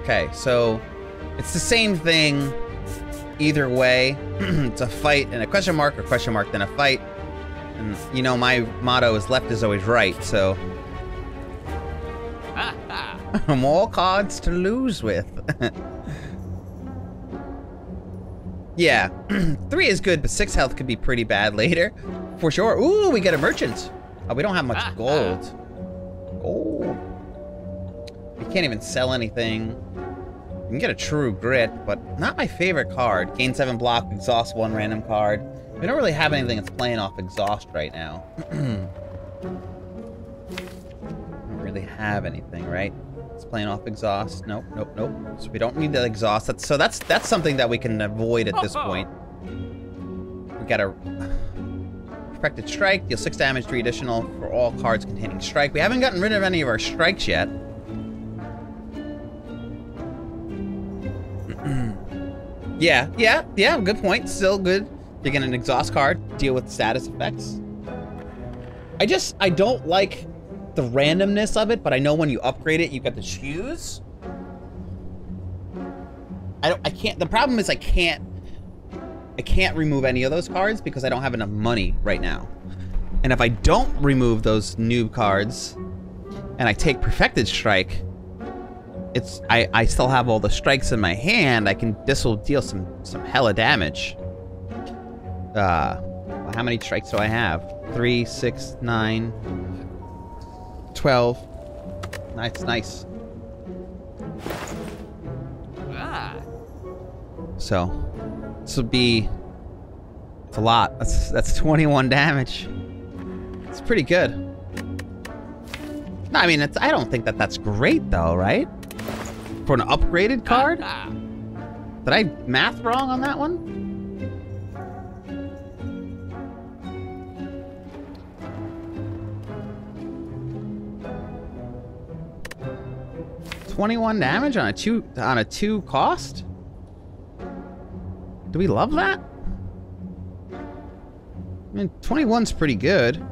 Okay, so it's the same thing either way. It's a fight and a question mark, or question mark then a fight. And you know my motto is left is always right, so more cards to lose with. Yeah, 3 is good, but 6 health could be pretty bad later, for sure. Ooh, we get a merchant. Oh, we don't have much gold. Gold. We can't even sell anything. You can get a true grit, but not my favorite card. Gain 7 block, exhaust 1 random card. We don't really have anything that's playing off exhaust right now. Don't really have anything, right? It's playing off exhaust. Nope, nope, nope. So we don't need the exhaust. That's something that we can avoid at this point. We got a perfected strike. Deal 6 damage, 3 additional for all cards containing strike. We haven't gotten rid of any of our strikes yet. Yeah, good point. Still good. You get an exhaust card, deal with status effects. I don't like the randomness of it, but I know when you upgrade it, you get to choose. The problem is I can't remove any of those cards because I don't have enough money right now. And if I don't remove those noob cards and I take Perfected Strike, I still have all the strikes in my hand. This will deal some hella damage. How many strikes do I have? 3, 6, 9, 12. Nice. So this would be, it's a lot. That's 21 damage. It's pretty good. No, I mean, I don't think that's great though, right? For an upgraded card? Did I math wrong on that one? $21 damage on a 2 cost? Do we love that? I mean, 21's pretty good.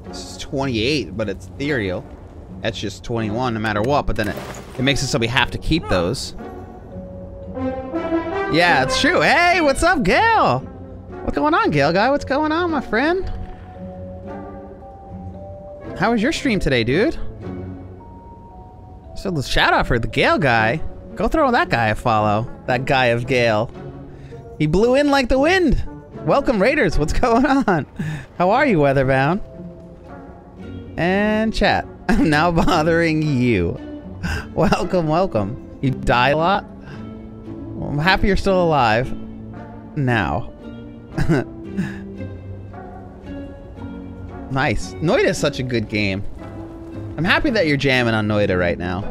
This is 28, but it's ethereal. That's just 21 no matter what, but then it makes it so we have to keep those. Yeah, it's true. Hey, what's up, Gail? What's going on, Gail guy? What's going on, my friend? How was your stream today, dude? So the shout out for the Gale guy. Go throw that guy a follow. That guy of Gale. He blew in like the wind. Welcome, Raiders. What's going on? How are you, Weatherbound? And chat. I'm now bothering you. Welcome. You die a lot? Well, I'm happy you're still alive. Now. Nice. Noida is such a good game. I'm happy that you're jamming on Noida right now.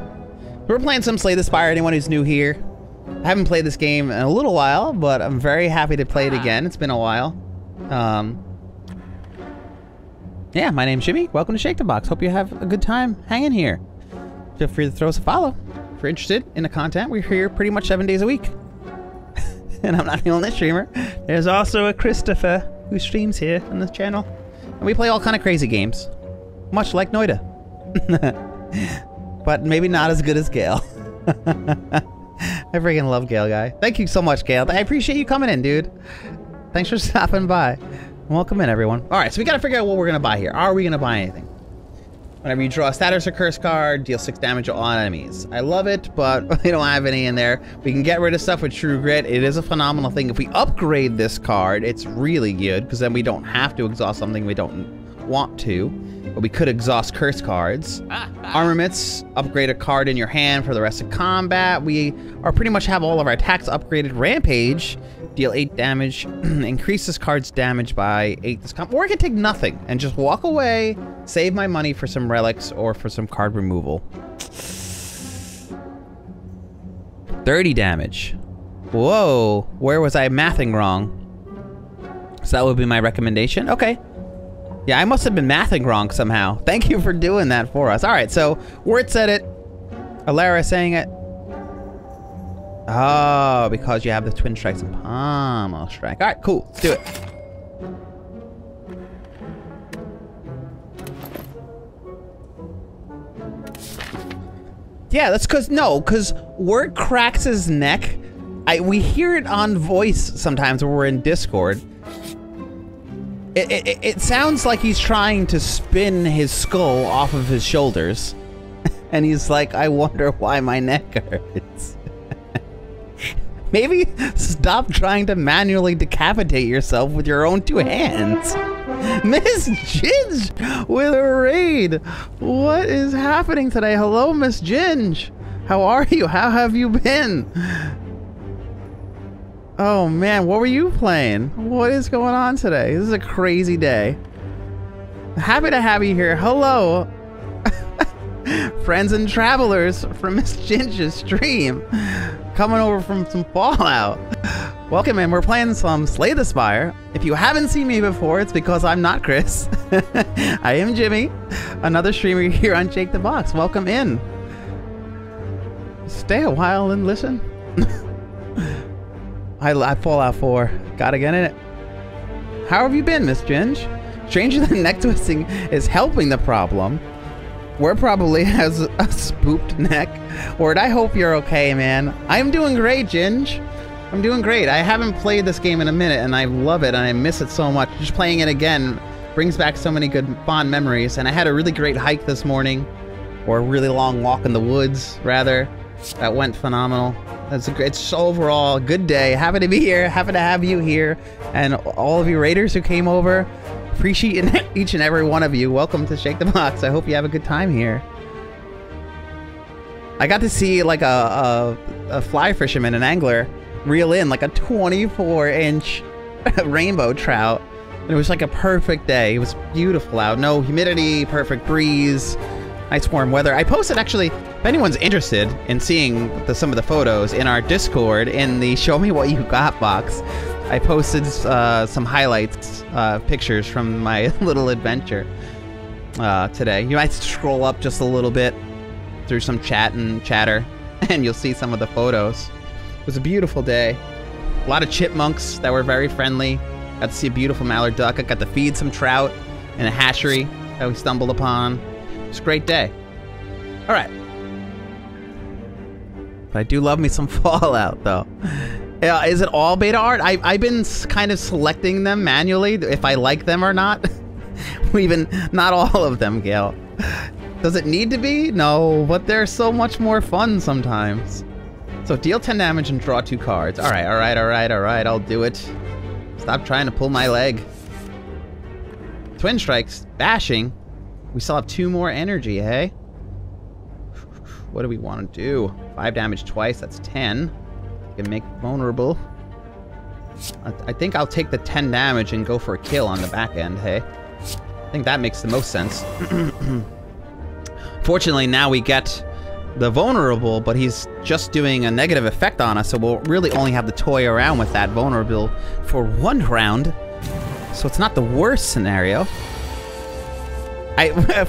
We're playing some Slay the Spire. Anyone who's new here, I haven't played this game in a little while, but I'm very happy to play it again. It's been a while. Yeah, my name's Jimmy. Welcome to Shake the Box. Hope you have a good time hanging here. Feel free to throw us a follow. If you're interested in the content, we're here pretty much 7 days a week. And I'm not the only streamer. There's also a Christopher who streams here on this channel. And we play all kind of crazy games. Much like Noida. But maybe not as good as Gale. I freaking love Gale guy. Thank you so much, Gale. I appreciate you coming in, dude. Thanks for stopping by. Welcome in, everyone. All right, so we got to figure out what we're going to buy here. Are we going to buy anything? Whenever you draw a status or curse card, deal 6 damage to all enemies. I love it, but we don't have any in there. We can get rid of stuff with True Grit. It is a phenomenal thing. If we upgrade this card, it's really good, because then we don't have to exhaust something we don't want to. But we could exhaust curse cards. Armaments, upgrade a card in your hand for the rest of combat. We are pretty much have all of our attacks upgraded. Rampage, deal 8 damage, increase this card's damage by 8 this combat. Or I can take nothing and just walk away, save my money for some relics or for some card removal. 30 damage. Whoa, where was I mathing wrong? So that would be my recommendation. Okay. Yeah, I must have been mathing wrong somehow. Thank you for doing that for us. All right, so Word said it. Alara saying it. Oh, because you have the twin strikes and pommel strike. All right, cool. Let's do it. Yeah, that's because word cracks his neck. We hear it on voice sometimes when we're in Discord. It sounds like he's trying to spin his skull off of his shoulders. And he's like, I wonder why my neck hurts. Maybe stop trying to manually decapitate yourself with your own 2 hands. Miss Ginge with a raid. What is happening today? Hello, Miss Ginge. How are you? How have you been? Oh man, what were you playing? What is going on today? This is a crazy day. Happy to have you here. Hello. Friends and travelers from Miss Ginge's stream. Coming over from some Fallout. Welcome in, we're playing some Slay the Spire. If you haven't seen me before, it's because I'm not Chris. I am Jimmy, another streamer here on Shake the Box. Welcome in. Stay a while and listen. I Fallout 4. Gotta get in it. How have you been, Miss Ginge? Stranger than neck twisting is helping the problem. Word probably has a spooked neck. Word, I hope you're okay, man. I'm doing great, Ginge. I'm doing great. I haven't played this game in a minute, and I love it, and I miss it so much. Just playing it again brings back so many good, fond memories. And I had a really great hike this morning, or a really long walk in the woods, rather. That went phenomenal. It's overall a good day. Happy to be here. Happy to have you here, and all of you raiders who came over. Appreciate each and every one of you. Welcome to Shake the Box. I hope you have a good time here. I got to see like a fly fisherman, an angler, reel in like a 24-inch rainbow trout. And it was like a perfect day. It was beautiful out. No humidity, perfect breeze, nice warm weather. I posted, actually, if anyone's interested in seeing some of the photos in our Discord, in the Show Me What You Got box, I posted some highlights, pictures from my little adventure today. You might scroll up just a little bit through some chat and chatter, and you'll see some of the photos. It was a beautiful day. A lot of chipmunks that were very friendly. Got to see a beautiful mallard duck. I got to feed some trout in a hatchery that we stumbled upon. It was a great day. All right. But I do love me some Fallout, though. Is it all beta art? I've been kind of selecting them manually, if I like them or not. Even not all of them, Gail. Does it need to be? No, but they're so much more fun sometimes. So deal 10 damage and draw 2 cards. All right, I'll do it. Stop trying to pull my leg. Twin strikes, bashing. We still have 2 more energy, hey? What do we want to do? 5 damage twice, that's 10. Can make vulnerable. I think I'll take the 10 damage and go for a kill on the back end, hey? I think that makes the most sense. Fortunately, now we get the vulnerable, but he's just doing a negative effect on us, so we'll really only have to toy around with that vulnerable for 1 round. So it's not the worst scenario.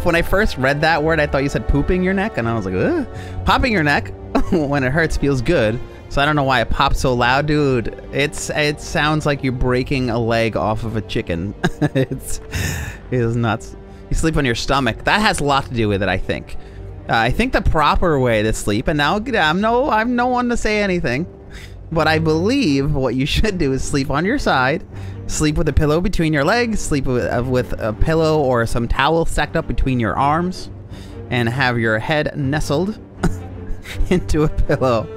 When I first read that word, I thought you said pooping your neck, and I was like, ugh. Popping your neck when it hurts feels good. So I don't know why it pops so loud, dude. It sounds like you're breaking a leg off of a chicken. It is nuts. You sleep on your stomach. That has a lot to do with it, I think. I think the proper way to sleep, and now I'm no one to say anything, but I believe what you should do is sleep on your side, sleep with a pillow between your legs, sleep with a pillow or some towel stacked up between your arms, and have your head nestled into a pillow.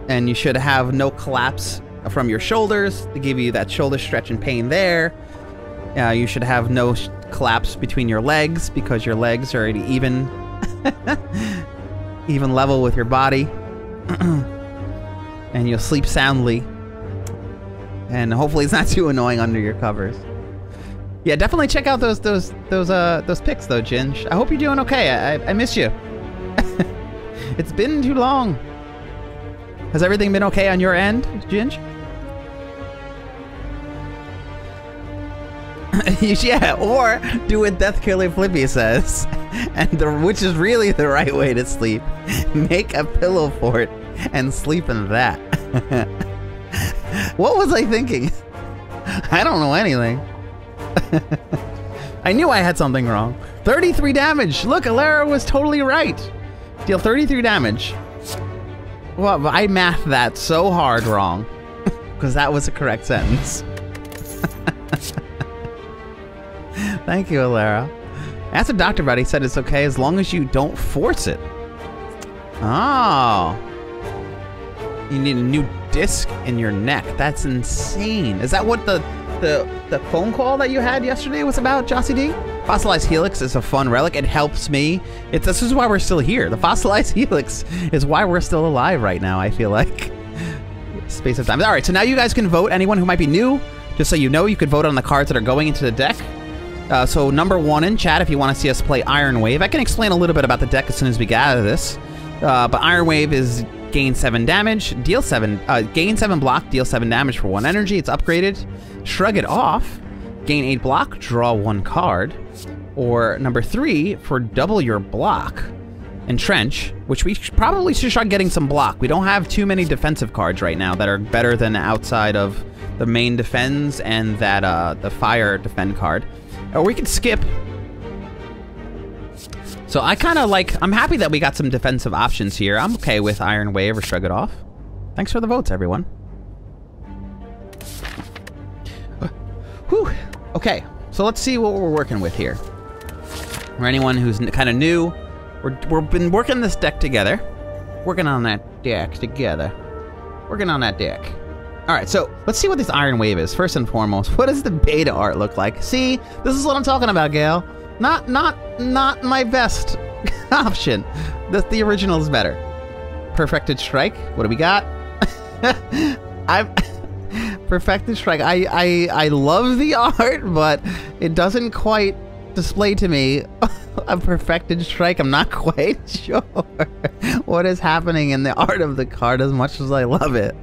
And you should have no collapse from your shoulders to give you that shoulder stretch and pain there. You should have no collapse between your legs because your legs are at even level with your body. And you'll sleep soundly. And hopefully it's not too annoying under your covers. Yeah, definitely check out those pics though, Ginge. I hope you're doing okay. I miss you. It's been too long. Has everything been okay on your end, Ginge? Yeah, or do what Death Killer Flippy says, which is really the right way to sleep. Make a pillow fort and sleep in that. What was I thinking? I don't know anything. I knew I had something wrong. 33 damage. Look, Alara was totally right. Deal 33 damage. Well, I mathed that so hard wrong. Because that was the correct sentence. Thank you, Alara. Asked the doctor about it. He said it's okay as long as you don't force it. Oh. You need a new disc in your neck. That's insane. Is that what the phone call that you had yesterday was about, Jossie D? Fossilized Helix is a fun relic. It helps me. This is why we're still here. The Fossilized Helix is why we're still alive right now, I feel like. Space of time. All right, so now you guys can vote. Anyone who might be new, just so you know, you could vote on the cards that are going into the deck. So number 1 in chat, if you want to see us play Iron Wave. I can explain a little bit about the deck as soon as we get out of this. But Iron Wave is gain 7 damage, deal 7, gain 7 block, deal 7 damage for 1 energy. It's upgraded. Shrug It Off, gain 8 block, draw 1 card. Or number 3, for double your block. Entrench, which we probably should start getting some block. We don't have too many defensive cards right now that are better than outside of the main defends and that the fire defend card. Or we could skip. So I kind of like, I'm happy that we got some defensive options here. I'm okay with Iron Wave or Shrug It Off. Thanks for the votes, everyone. Whew. Okay, so let's see what we're working with here. For anyone who's kind of new, we've been working this deck together. Working on that deck together. Working on that deck. All right, so let's see what this Iron Wave is. First and foremost, what does the beta art look like? See, this is what I'm talking about, Gail. Not my best option. The original is better. Perfected Strike. What do we got? Perfected Strike. I love the art, but it doesn't quite display to me a Perfected Strike. I'm not quite sure what is happening in the art of the card as much as I love it.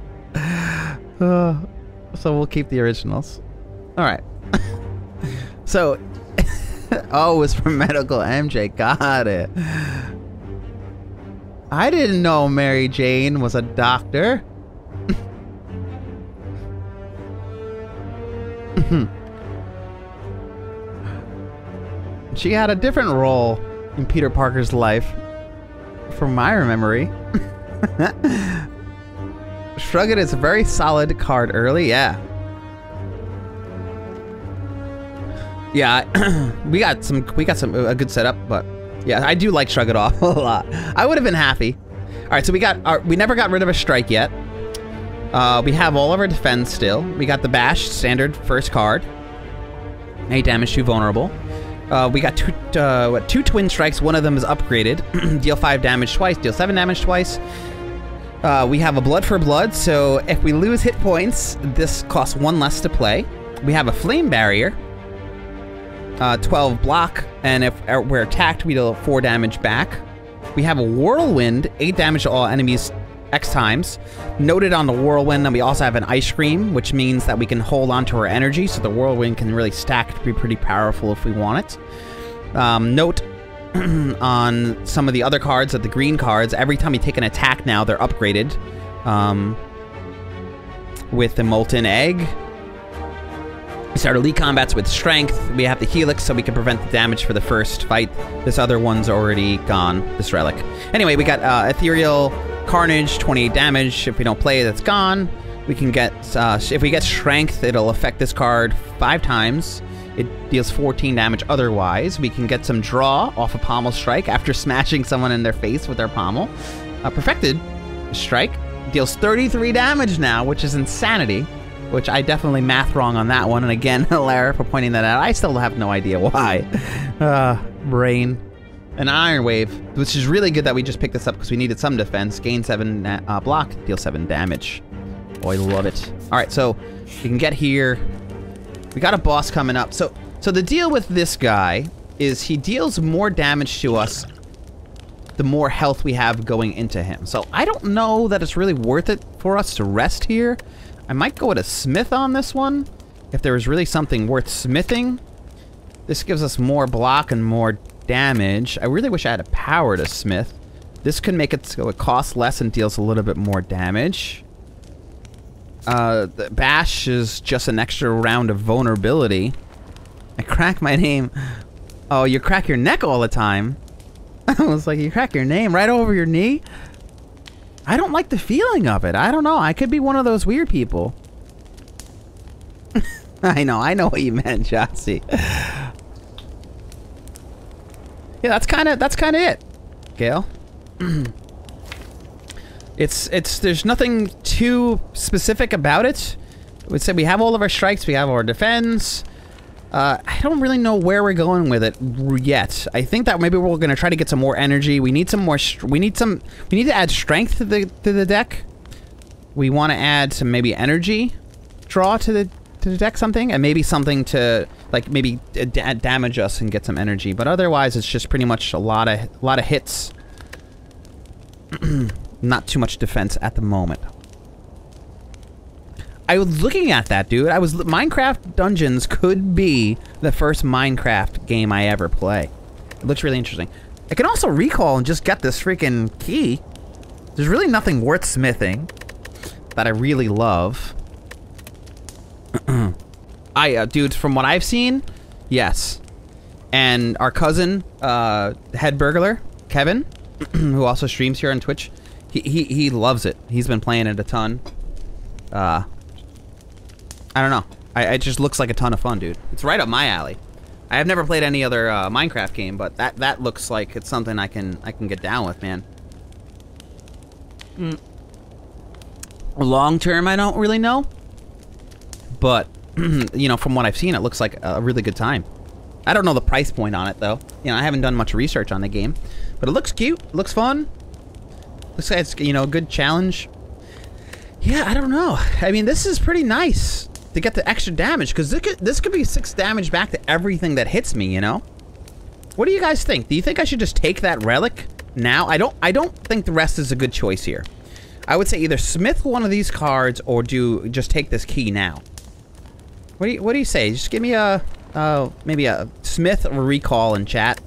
So we'll keep the originals. All right. So, oh, it was from Medical MJ. Got it. I didn't know Mary Jane was a doctor. She had a different role in Peter Parker's life, from my memory. Shrug It is a very solid card early, yeah. Yeah, we got a good setup, but yeah, I do like Shrug It Off a lot. I would have been happy. All right, so we never got rid of a strike yet. We have all of our defense still. We got the bash standard first card. 8 damage to vulnerable. We got two twin strikes. One of them is upgraded. Deal 5 damage twice. Deal 7 damage twice. We have a blood for blood, so if we lose hit points, this costs 1 less to play. We have a flame barrier, 12 block, and if we're attacked, we deal 4 damage back. We have a whirlwind, 8 damage to all enemies X times. Noted on the whirlwind, and we also have an ice cream, which means that we can hold on to our energy, so the whirlwind can really stack to be pretty powerful if we want it. Note on some of the other cards, the green cards, every time you take an attack now, they're upgraded. With the Molten Egg. We start elite combats with strength. We have the Helix, so we can prevent the damage for the first fight. This other one's already gone, this relic. Anyway, we got Ethereal Carnage, 28 damage. If we don't play it, it's gone. We can get, if we get strength, it'll affect this card 5 times. It deals 14 damage otherwise. We can get some draw off a pommel strike after smashing someone in their face with our pommel. Perfected Strike deals 33 damage now, which is insanity. Which I definitely math wrong on that one. And again, Lara for pointing that out. I still have no idea why. Brain. An Iron Wave, which is really good that we just picked this up because we needed some defense. Gain 7 block, deal 7 damage. Oh, I love it. All right, so you can get here. We got a boss coming up. So the deal with this guy is he deals more damage to us the more health we have going into him. So I don't know that it's really worth it for us to rest here. I might go with a smith on this one, if there is really something worth smithing. This gives us more block and more damage. I really wish I had a power to smith. This could make it so it costs less and deals a little bit more damage. The bash is just an extra round of vulnerability. I crack my name. Oh, you crack your neck all the time. I was like, you crack your name right over your knee? I don't like the feeling of it. I don't know. I could be one of those weird people. I know what you meant, Jotzi. Yeah, that's kind of it, Gale. There's nothing too specific about it. I would say we have all of our strikes, we have our defense. I don't really know where we're going with it yet. I think that maybe we're gonna try to get some more energy. We need some more. We need to add strength to the deck. We want to add some maybe energy draw to the deck, something, and maybe something to like maybe damage us and get some energy. But otherwise, it's just pretty much a lot of hits. Not too much defense at the moment. I was looking at that, dude. Minecraft Dungeons could be the first Minecraft game I ever play. It looks really interesting. I can also recall and just get this freaking key. There's really nothing worth smithing that I really love. Dude, from what I've seen, yes. And our cousin, head burglar, Kevin, who also streams here on Twitch, he loves it. He's been playing it a ton. I don't know. It just looks like a ton of fun, dude. It's right up my alley. I have never played any other Minecraft game, but that looks like it's something I can get down with, man. Long term, I don't really know, but you know, from what I've seen, it looks like a really good time. I don't know the price point on it though. You know, I haven't done much research on the game, but it looks cute. It looks fun. Looks like it's, you know, a good challenge. Yeah, I don't know. I mean, this is pretty nice to get the extra damage, because this could be 6 damage back to everything that hits me, you know? What do you guys think? Do you think I should just take that relic now? I don't think the rest is a good choice here. I would say either smith one of these cards or just take this key now. What do you say? Just give me maybe a smith or recall in chat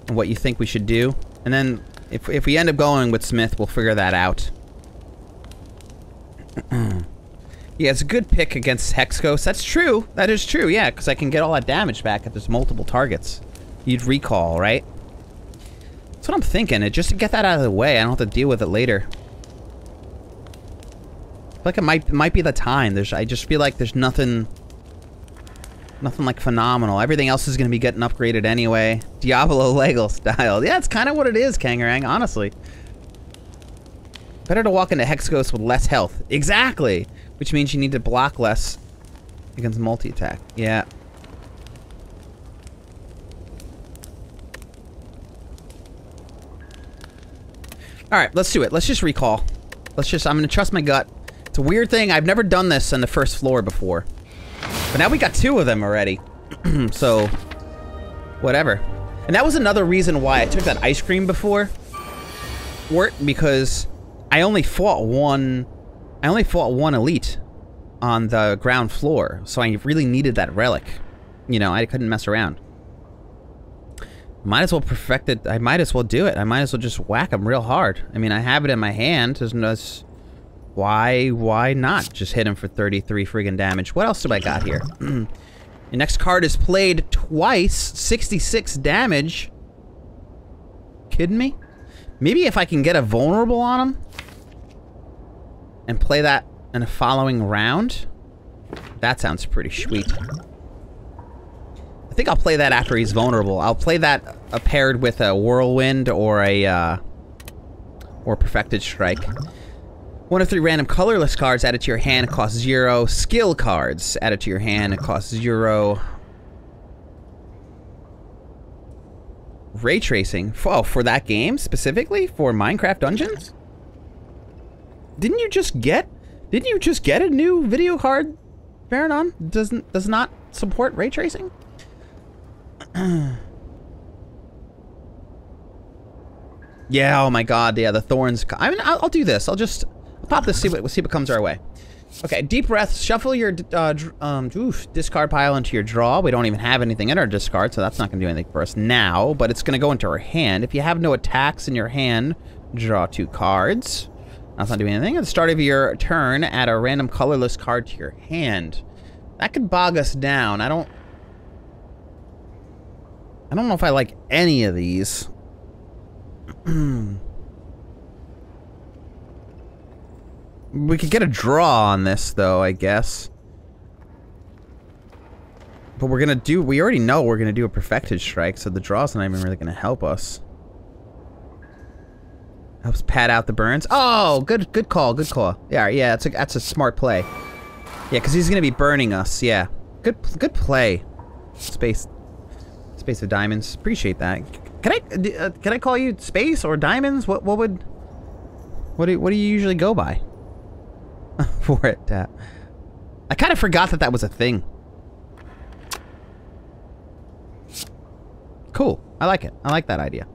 and what you think we should do. And then if we end up going with smith, we'll figure that out. Yeah, it's a good pick against Hex Ghost. That's true. That is true, yeah, because I can get all that damage back if there's multiple targets. You'd recall, right? That's what I'm thinking. Just to get that out of the way, I don't have to deal with it later. I feel like it might be the time. I just feel like there's nothing like phenomenal. Everything else is going to be getting upgraded anyway. Diablo Lego style. Yeah, it's kind of what it is, Kangarang, honestly. Better to walk into Hex Ghost with less health. Exactly! Which means you need to block less against multi-attack. Yeah. Alright, let's do it. Let's just recall. I'm gonna trust my gut. It's a weird thing. I've never done this on the first floor before. But now we got 2 of them already. So, whatever. And that was another reason why I took that ice cream before. Because I only fought one elite on the ground floor, so I really needed that relic. You know, I couldn't mess around. Might as well perfect it. I might as well do it. I might as well just whack him real hard. I mean, I have it in my hand. Why not just hit him for 33 friggin' damage? What else do I got here? Your next card is played twice, 66 damage. Kidding me? Maybe if I can get a vulnerable on him and play that in a following round, that sounds pretty sweet. I think I'll play that after he's vulnerable. I'll play that paired with a whirlwind or a perfected strike. 1 of 3 random colorless cards added to your hand cost 0. Skill cards added to your hand, it costs 0. Ray tracing. Oh, for that game specifically? For Minecraft Dungeons? Didn't you just get a new video card, Varanon? Does not support ray tracing? Yeah, oh my god, yeah, the thorns. I mean, I'll do this. I'll pop this, see what comes our way. Okay, deep breath. Shuffle your discard pile into your draw. We don't even have anything in our discard, so that's not going to do anything for us now, but it's going to go into our hand. If you have no attacks in your hand, draw 2 cards. That's not doing anything. At the start of your turn, add a random colorless card to your hand. That could bog us down. I don't I don't know if I like any of these. We could get a draw on this, though, I guess. But we're gonna do... We already know we're gonna do a perfected strike, so the draw's not even really gonna help us. Helps pad out the burns. Oh, good call, good call. Yeah, that's a smart play. Yeah, because he's gonna be burning us. Yeah, good play. Space of Diamonds. Appreciate that. Can I call you Space or Diamonds? What do you usually go by for it? I kind of forgot that was a thing. Cool. I like it. I like that idea.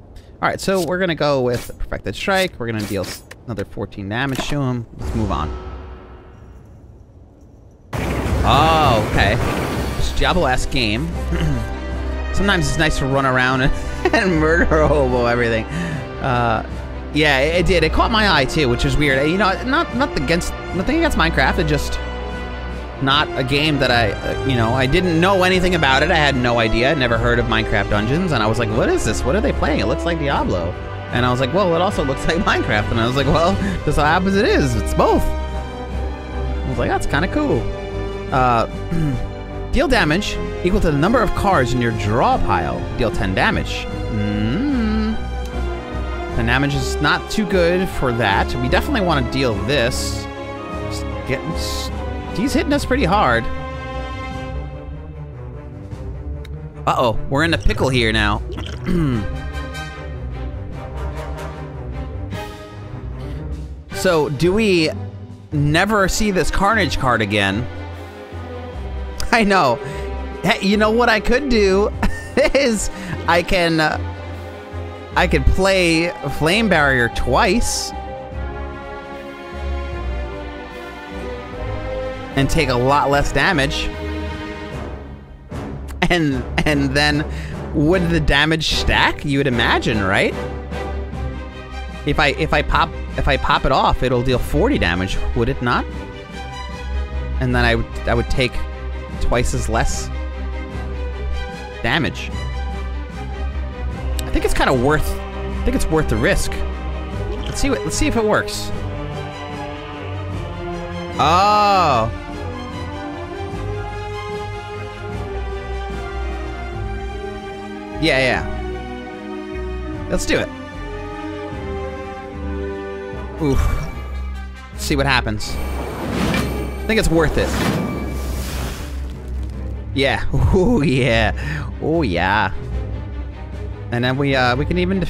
Alright, so we're gonna go with Perfected Strike. We're gonna deal another 14 damage to him. Let's move on. Oh, okay. It's a Diablo-esque game. Sometimes it's nice to run around and murder a hobo everything. Yeah, it did. It caught my eye too, which is weird. You know, nothing against Minecraft. It just not a game that I didn't know anything about it. I had no idea. I'd never heard of Minecraft Dungeons, and I was like, what is this? What are they playing? It looks like Diablo. And I was like, well, it also looks like Minecraft. And I was like, well, just so happens it is. It's both. I was like, that's kind of cool. Deal damage equal to the number of cards in your draw pile. Deal 10 damage. 10 damage is not too good for that. We definitely want to deal this. He's hitting us pretty hard. Uh-oh, we're in a pickle here now. So, do we never see this Carnage card again? I know. Hey, you know what I could do is I could play Flame Barrier twice and take a lot less damage. And then would the damage stack? You would imagine, right? If I pop it off, it'll deal 40 damage, would it not? And then I would take twice as less damage. I think it's kind of worth. I think it's worth the risk. Let's see if it works. Oh. Yeah. Let's do it. Oof. Let's see what happens. I think it's worth it. Yeah. Oh yeah. Oh yeah. And then we can even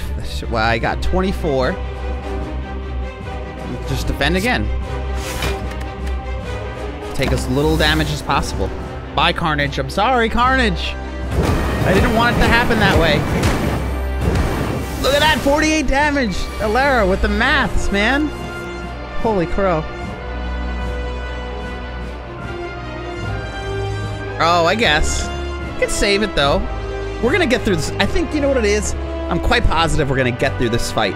well, I got 24. Just defend again. Take as little damage as possible. Bye, Carnage. I'm sorry, Carnage. I didn't want it to happen that way. Look at that, 48 damage. Alera with the maths, man. Holy crow. Oh, I guess. We can save it, though. We're gonna get through this. I think, you know what it is? I'm quite positive we're gonna get through this fight.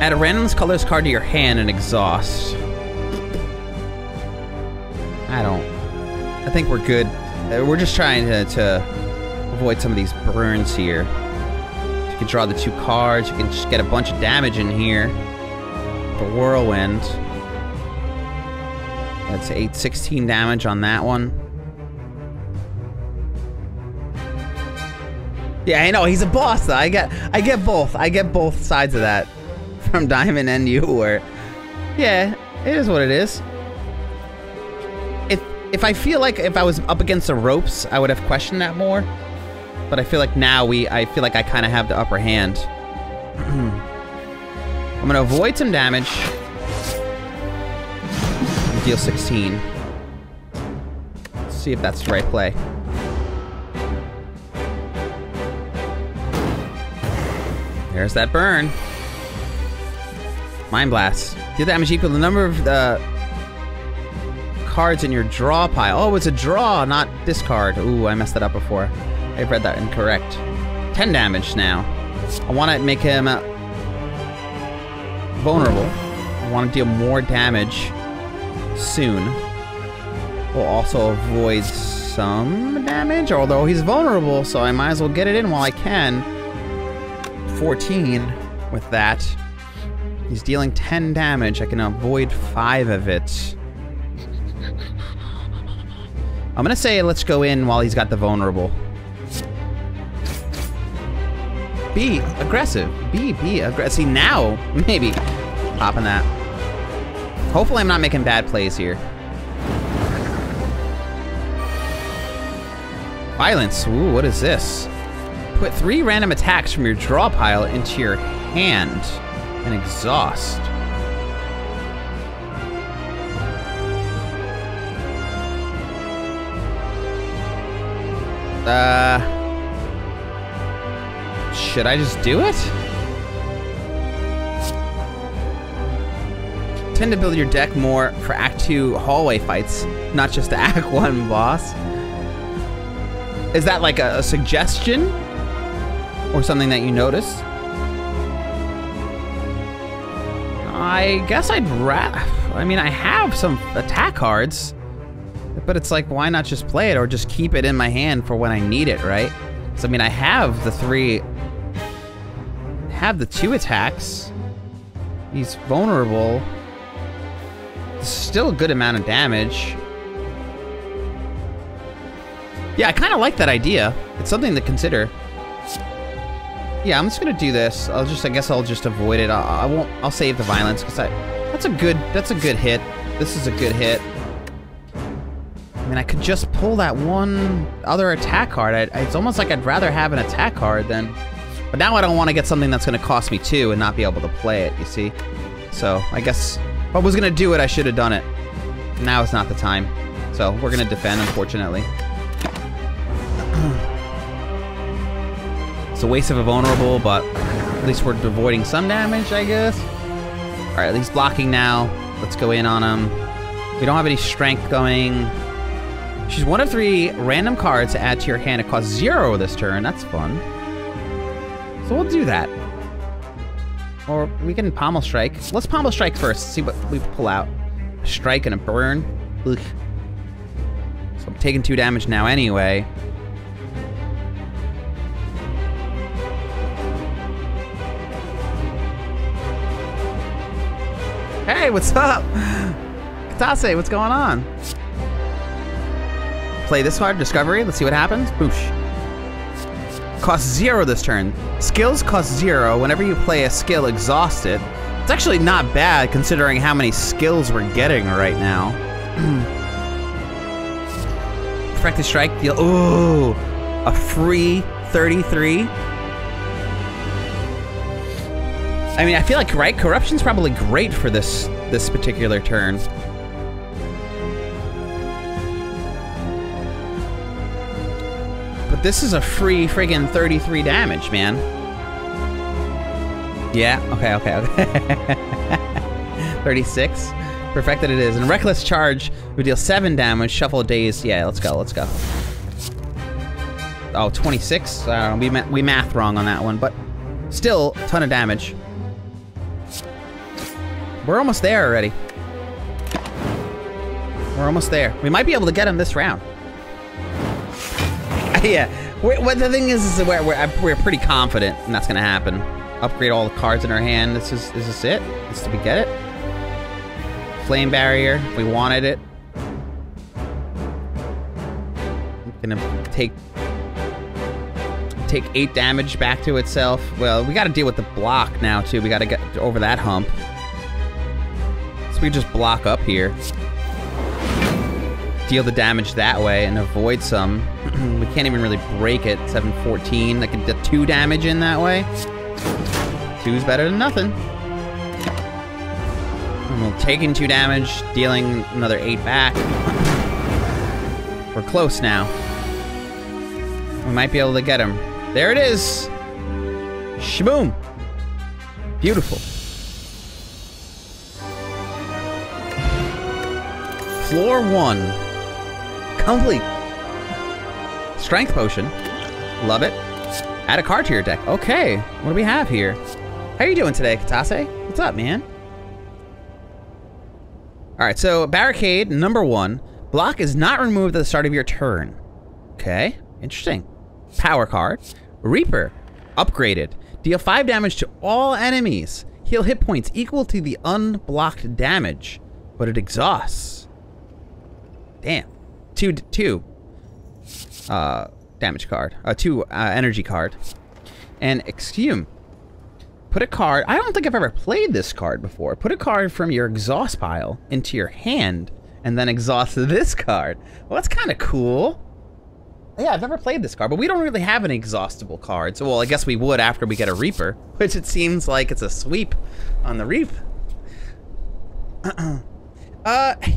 Add a randomness colors card to your hand and exhaust. I think we're good. We're just trying to avoid some of these burns here. You can draw the 2 cards. You can just get a bunch of damage in here. The Whirlwind. That's 16 damage on that one. Yeah, I know, he's a boss though. I get both. I get both sides of that. From Diamond and you, where... Yeah, it is what it is. If I feel like if I was up against the ropes, I would have questioned that more. But I feel like now I feel like I kind of have the upper hand. I'm gonna avoid some damage. Deal 16. Let's see if that's the right play. There's that burn. Mind Blast. Deal damage equal to the number of cards in your draw pile. Oh, it's a draw, not discard. Ooh, I messed that up before. I read that incorrect. 10 damage now. I want to make him vulnerable. I want to deal more damage soon. We'll also avoid some damage, although he's vulnerable, so I might as well get it in while I can. 14 with that. He's dealing 10 damage. I can avoid 5 of it. I'm gonna say let's go in while he's got the vulnerable. Be aggressive. Be aggressive. See, now, maybe. Popping that. Hopefully I'm not making bad plays here. Violence. Ooh, what is this? Put 3 random attacks from your draw pile into your hand and exhaust. Should I just do it? Tend to build your deck more for Act 2 hallway fights, not just the Act 1 boss. Is that like a suggestion? Or something that you noticed? I guess I'd I mean, I have some attack cards, but it's like, why not just play it or just keep it in my hand for when I need it, right? So, I mean, I have the 3, have the 2 attacks. He's vulnerable. Still a good amount of damage. Yeah, I kind of like that idea. It's something to consider. Yeah, I'm just gonna do this. I guess I'll just avoid it. I'll save the violence because that's a good hit. This is a good hit. I mean, I could just pull that one other attack card. It's almost like I'd rather have an attack card than, but now I don't want to get something that's gonna cost me 2 and not be able to play it, you see? So I guess if I was gonna do it, I should have done it. Now is not the time. So we're gonna defend, unfortunately. It's a waste of a vulnerable, but at least we're avoiding some damage, I guess. All right, at least blocking now. Let's go in on him. We don't have any strength going. Choose 1 of 3 random cards to add to your hand. It costs 0 this turn. That's fun. So we'll do that. Or we can pommel strike. Let's pommel strike first. See what we pull out. A strike and a burn. Ugh. So I'm taking 2 damage now anyway. Hey, what's up? Katase, what's going on? Play this card, Discovery. Let's see what happens. Boosh. Costs 0 this turn. Skills cost 0. Whenever you play a skill, exhaust it. It's actually not bad considering how many skills we're getting right now. Perfected Strike deal. Ooh, a free 33. I mean, I feel like, right, Corruption's probably great for this particular turn. But this is a free friggin' 33 damage, man. Yeah, okay. 36. Perfected it is. And Reckless Charge would deal 7 damage, Shuffle Daze. Yeah, let's go. Oh, 26? I don't know, we math wrong on that one, but still, a ton of damage. We're almost there already. We're almost there. We might be able to get him this round. Yeah. What the thing is we're pretty confident and that's gonna happen. Upgrade all the cards in our hand. Is this it? Did we get it? Flame Barrier, if we wanted it. I'm gonna take 8 damage back to itself. Well, we gotta deal with the block now too. We gotta get over that hump. We just block up here, deal the damage that way, and avoid some. We can't even really break it. 714. I can get 2 damage in that way. 2's better than nothing. And we're taking 2 damage, dealing another 8 back. We're close now. We might be able to get him. There it is. Shaboom. Beautiful. Floor 1. Complete. Strength Potion. Love it. Add a card to your deck. Okay. What do we have here? How are you doing today, Katase? What's up, man? Alright, so Barricade, number 1. Block is not removed at the start of your turn. Okay, interesting. Power card. Reaper. Upgraded. Deal 5 damage to all enemies. Heal hit points equal to the unblocked damage, but it exhausts. Damn. 2 damage card. 2 energy card. And exhume. Put a card. I don't think I've ever played this card before. Put a card from your exhaust pile into your hand and then exhaust this card. Well, that's kind of cool. Yeah, I've never played this card, but we don't really have an exhaustible card. So, well, I guess we would after we get a Reaper, which it seems like it's a sweep on the Reap.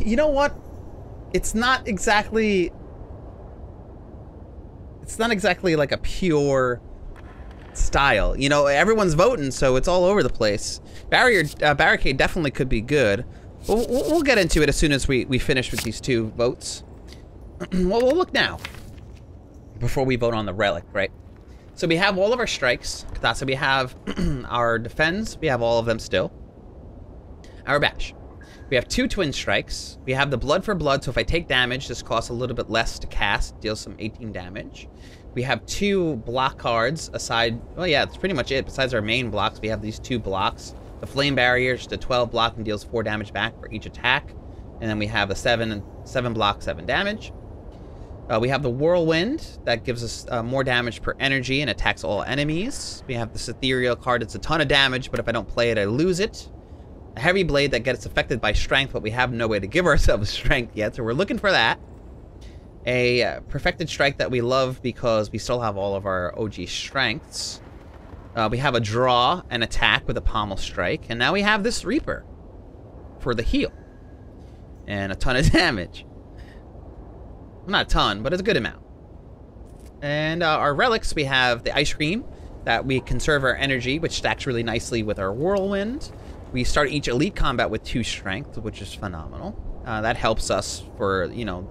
You know what? It's not exactly like a pure style. You know, everyone's voting, so it's all over the place. Barricade definitely could be good. We'll get into it as soon as we finish with these 2 votes. Well, we'll look now. Before we vote on the relic, right? So we have all of our strikes. So we have our defense. We have all of them still. Our bash. We have 2 twin strikes. We have the blood for blood. So if I take damage, this costs a little bit less to cast. Deals some 18 damage. We have 2 block cards aside. Well, yeah, that's pretty much it. Besides our main blocks, we have these 2 blocks. The flame barrier, just a 12 block and deals 4 damage back for each attack. And then we have a 7 block, 7 damage. We have the Whirlwind, that gives us more damage per energy and attacks all enemies. We have this Ethereal card, it's a ton of damage, but if I don't play it, I lose it. A Heavy Blade that gets affected by strength, but we have no way to give ourselves strength yet, so we're looking for that. A Perfected Strike that we love because we still have all of our OG strengths. We have a Draw and Attack with a Pommel Strike, and now we have this Reaper for the heal. And a ton of damage. Not a ton, but it's a good amount. And our relics, we have the Ice Cream, that we conserve our energy, which stacks really nicely with our Whirlwind. We start each elite combat with 2 strength, which is phenomenal. That helps us for, you know,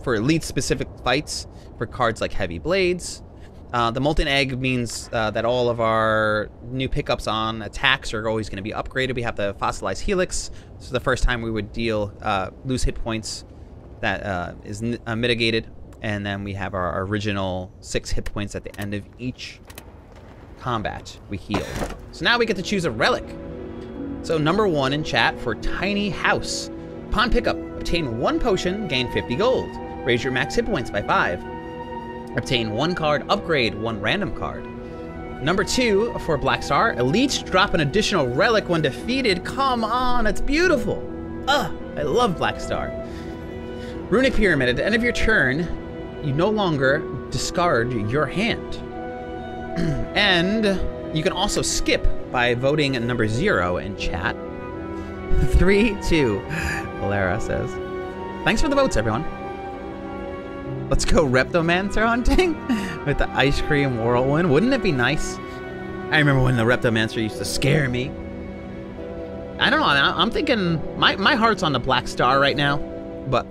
for elite-specific fights, for cards like Heavy Blades. The Molten Egg means that all of our new pickups on attacks are always going to be upgraded. We have the Fossilized Helix. This is the first time we would deal lose hit points that is mitigated, and then we have our original 6 hit points at the end of each combat we heal. So now we get to choose a relic. So number 1 in chat for Tiny House. Upon pickup, obtain 1 potion, gain 50 gold. Raise your max hit points by 5. Obtain 1 card, upgrade 1 random card. Number 2 for Black Star. Elites drop an additional relic when defeated. Come on, it's beautiful. Ugh, I love Black Star. Runic Pyramid. At the end of your turn, you no longer discard your hand. And you can also skip by voting number 0 in chat. 3-2, Lara says. Thanks for the votes, everyone. Let's go Reptomancer hunting with the Ice Cream Whirlwind. Wouldn't it be nice? I remember when the Reptomancer used to scare me. I don't know, I'm thinking, my heart's on the Black Star right now, but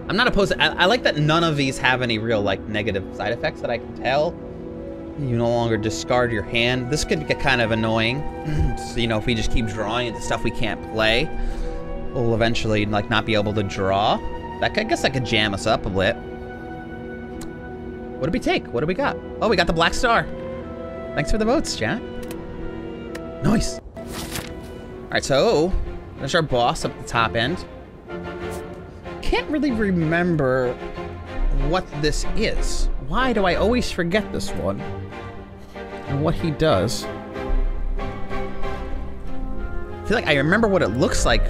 I'm not opposed to, I like that none of these have any real, like, negative side effects that I can tell. You no longer discard your hand. This could get kind of annoying. So, you know, if we just keep drawing into stuff we can't play, we'll eventually, like, not be able to draw. I guess that could jam us up a bit. What did we take? What do we got? Oh, we got the Black Star. Thanks for the votes, chat. Nice. Alright, so there's our boss up the top end. Can't really remember what this is. Why do I always forget this one? And what he does. I feel like I remember what it looks like.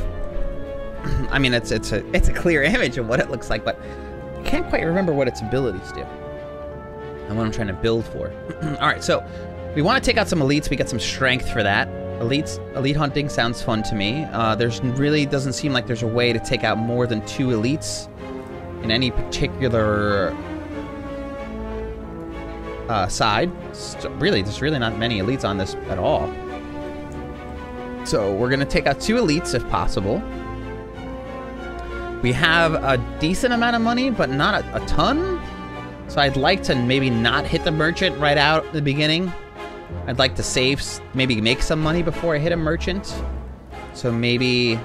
I mean, it's a clear image of what it looks like, but I can't quite remember what its abilities do. And what I'm trying to build for. Alright, so we want to take out some elites. We get some strength for that. Elite hunting sounds fun to me. There's really doesn't seem like there's a way to take out more than 2 elites in any particular side. So really, there's really not many elites on this at all. So we're gonna take out 2 elites if possible. We have a decent amount of money, but not a ton. So I'd like to maybe not hit the merchant right out at the beginning. I'd like to save, maybe make some money before I hit a merchant. So maybe,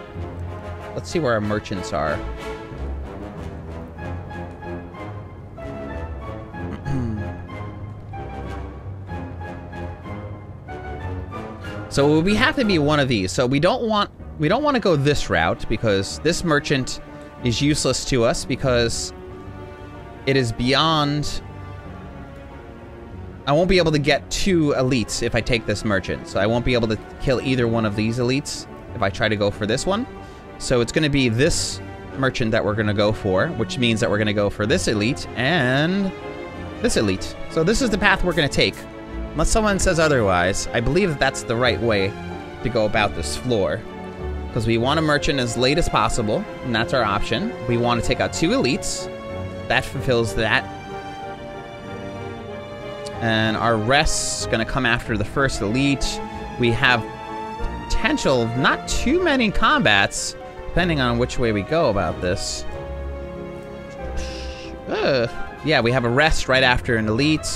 let's see where our merchants are. So we have to be one of these. So we don't want to go this route because this merchant is useless to us because it is beyond. I won't be able to get 2 elites if I take this merchant. So I won't be able to kill either one of these elites if I try to go for this one. So it's going to be this merchant that we're going to go for, which means that we're going to go for this elite and this elite. So this is the path we're going to take. Unless someone says otherwise, I believe that that's the right way to go about this floor. Because we want a merchant as late as possible, and that's our option. We want to take out 2 elites. That fulfills that. And our rest's gonna come after the first elite. We have potential of not too many combats, depending on which way we go about this. Yeah, we have a rest right after an elite.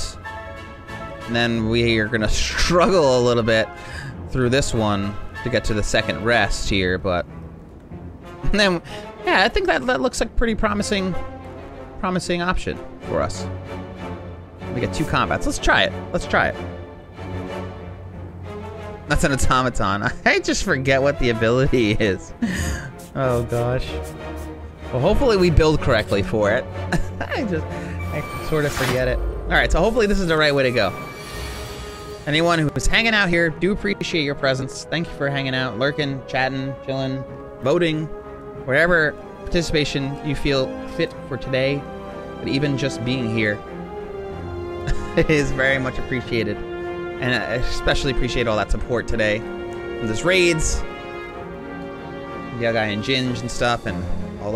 And then we are gonna struggle a little bit through this one to get to the second rest here, but then, yeah, I think that looks like a pretty promising option for us. We get 2 combats. Let's try it. Let's try it. That's an automaton. I just forget what the ability is. Oh gosh. Well, hopefully we build correctly for it. I sort of forget it. All right, so hopefully this is the right way to go. Anyone who's hanging out here, do appreciate your presence. Thank you for hanging out, lurking, chatting, chilling, voting, whatever participation you feel fit for today, but even just being here. It is very much appreciated, and I especially appreciate all that support today. And there's raids, Guy and Ginge and stuff, and all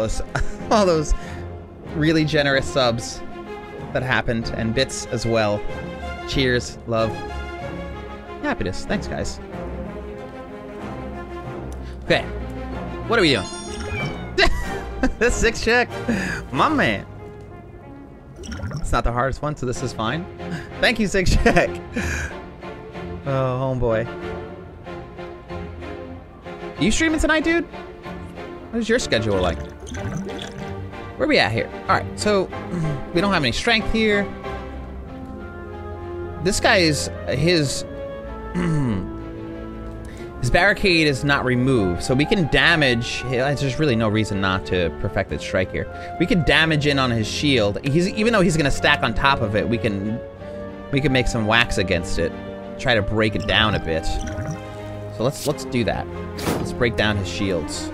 those really generous subs that happened, and bits as well. Cheers, love, happiness. Thanks, guys. Okay, what are we doing? The 6 check, my man. It's not the hardest one, so this is fine. Thank you, 6 check. Oh, homeboy. Are you streaming tonight, dude? What is your schedule like? Where are we at here? All right, so we don't have any strength here. This guy's his barricade is not removed, so we can damage. There's really no reason not to perfected strike here. We can damage in on his shield. Even though he's gonna stack on top of it, we can make some whacks against it. Try to break it down a bit. So let's do that. Let's break down his shields.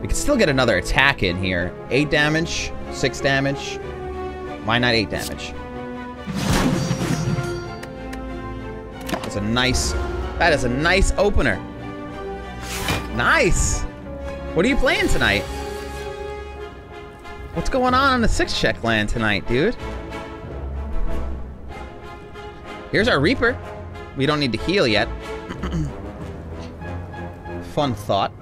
We can still get another attack in here. 8 damage, 6 damage. Why not 8 damage? That is a nice opener. Nice. What are you playing tonight? What's going on the 6 check land tonight, dude? Here's our Reaper. We don't need to heal yet. Fun thought.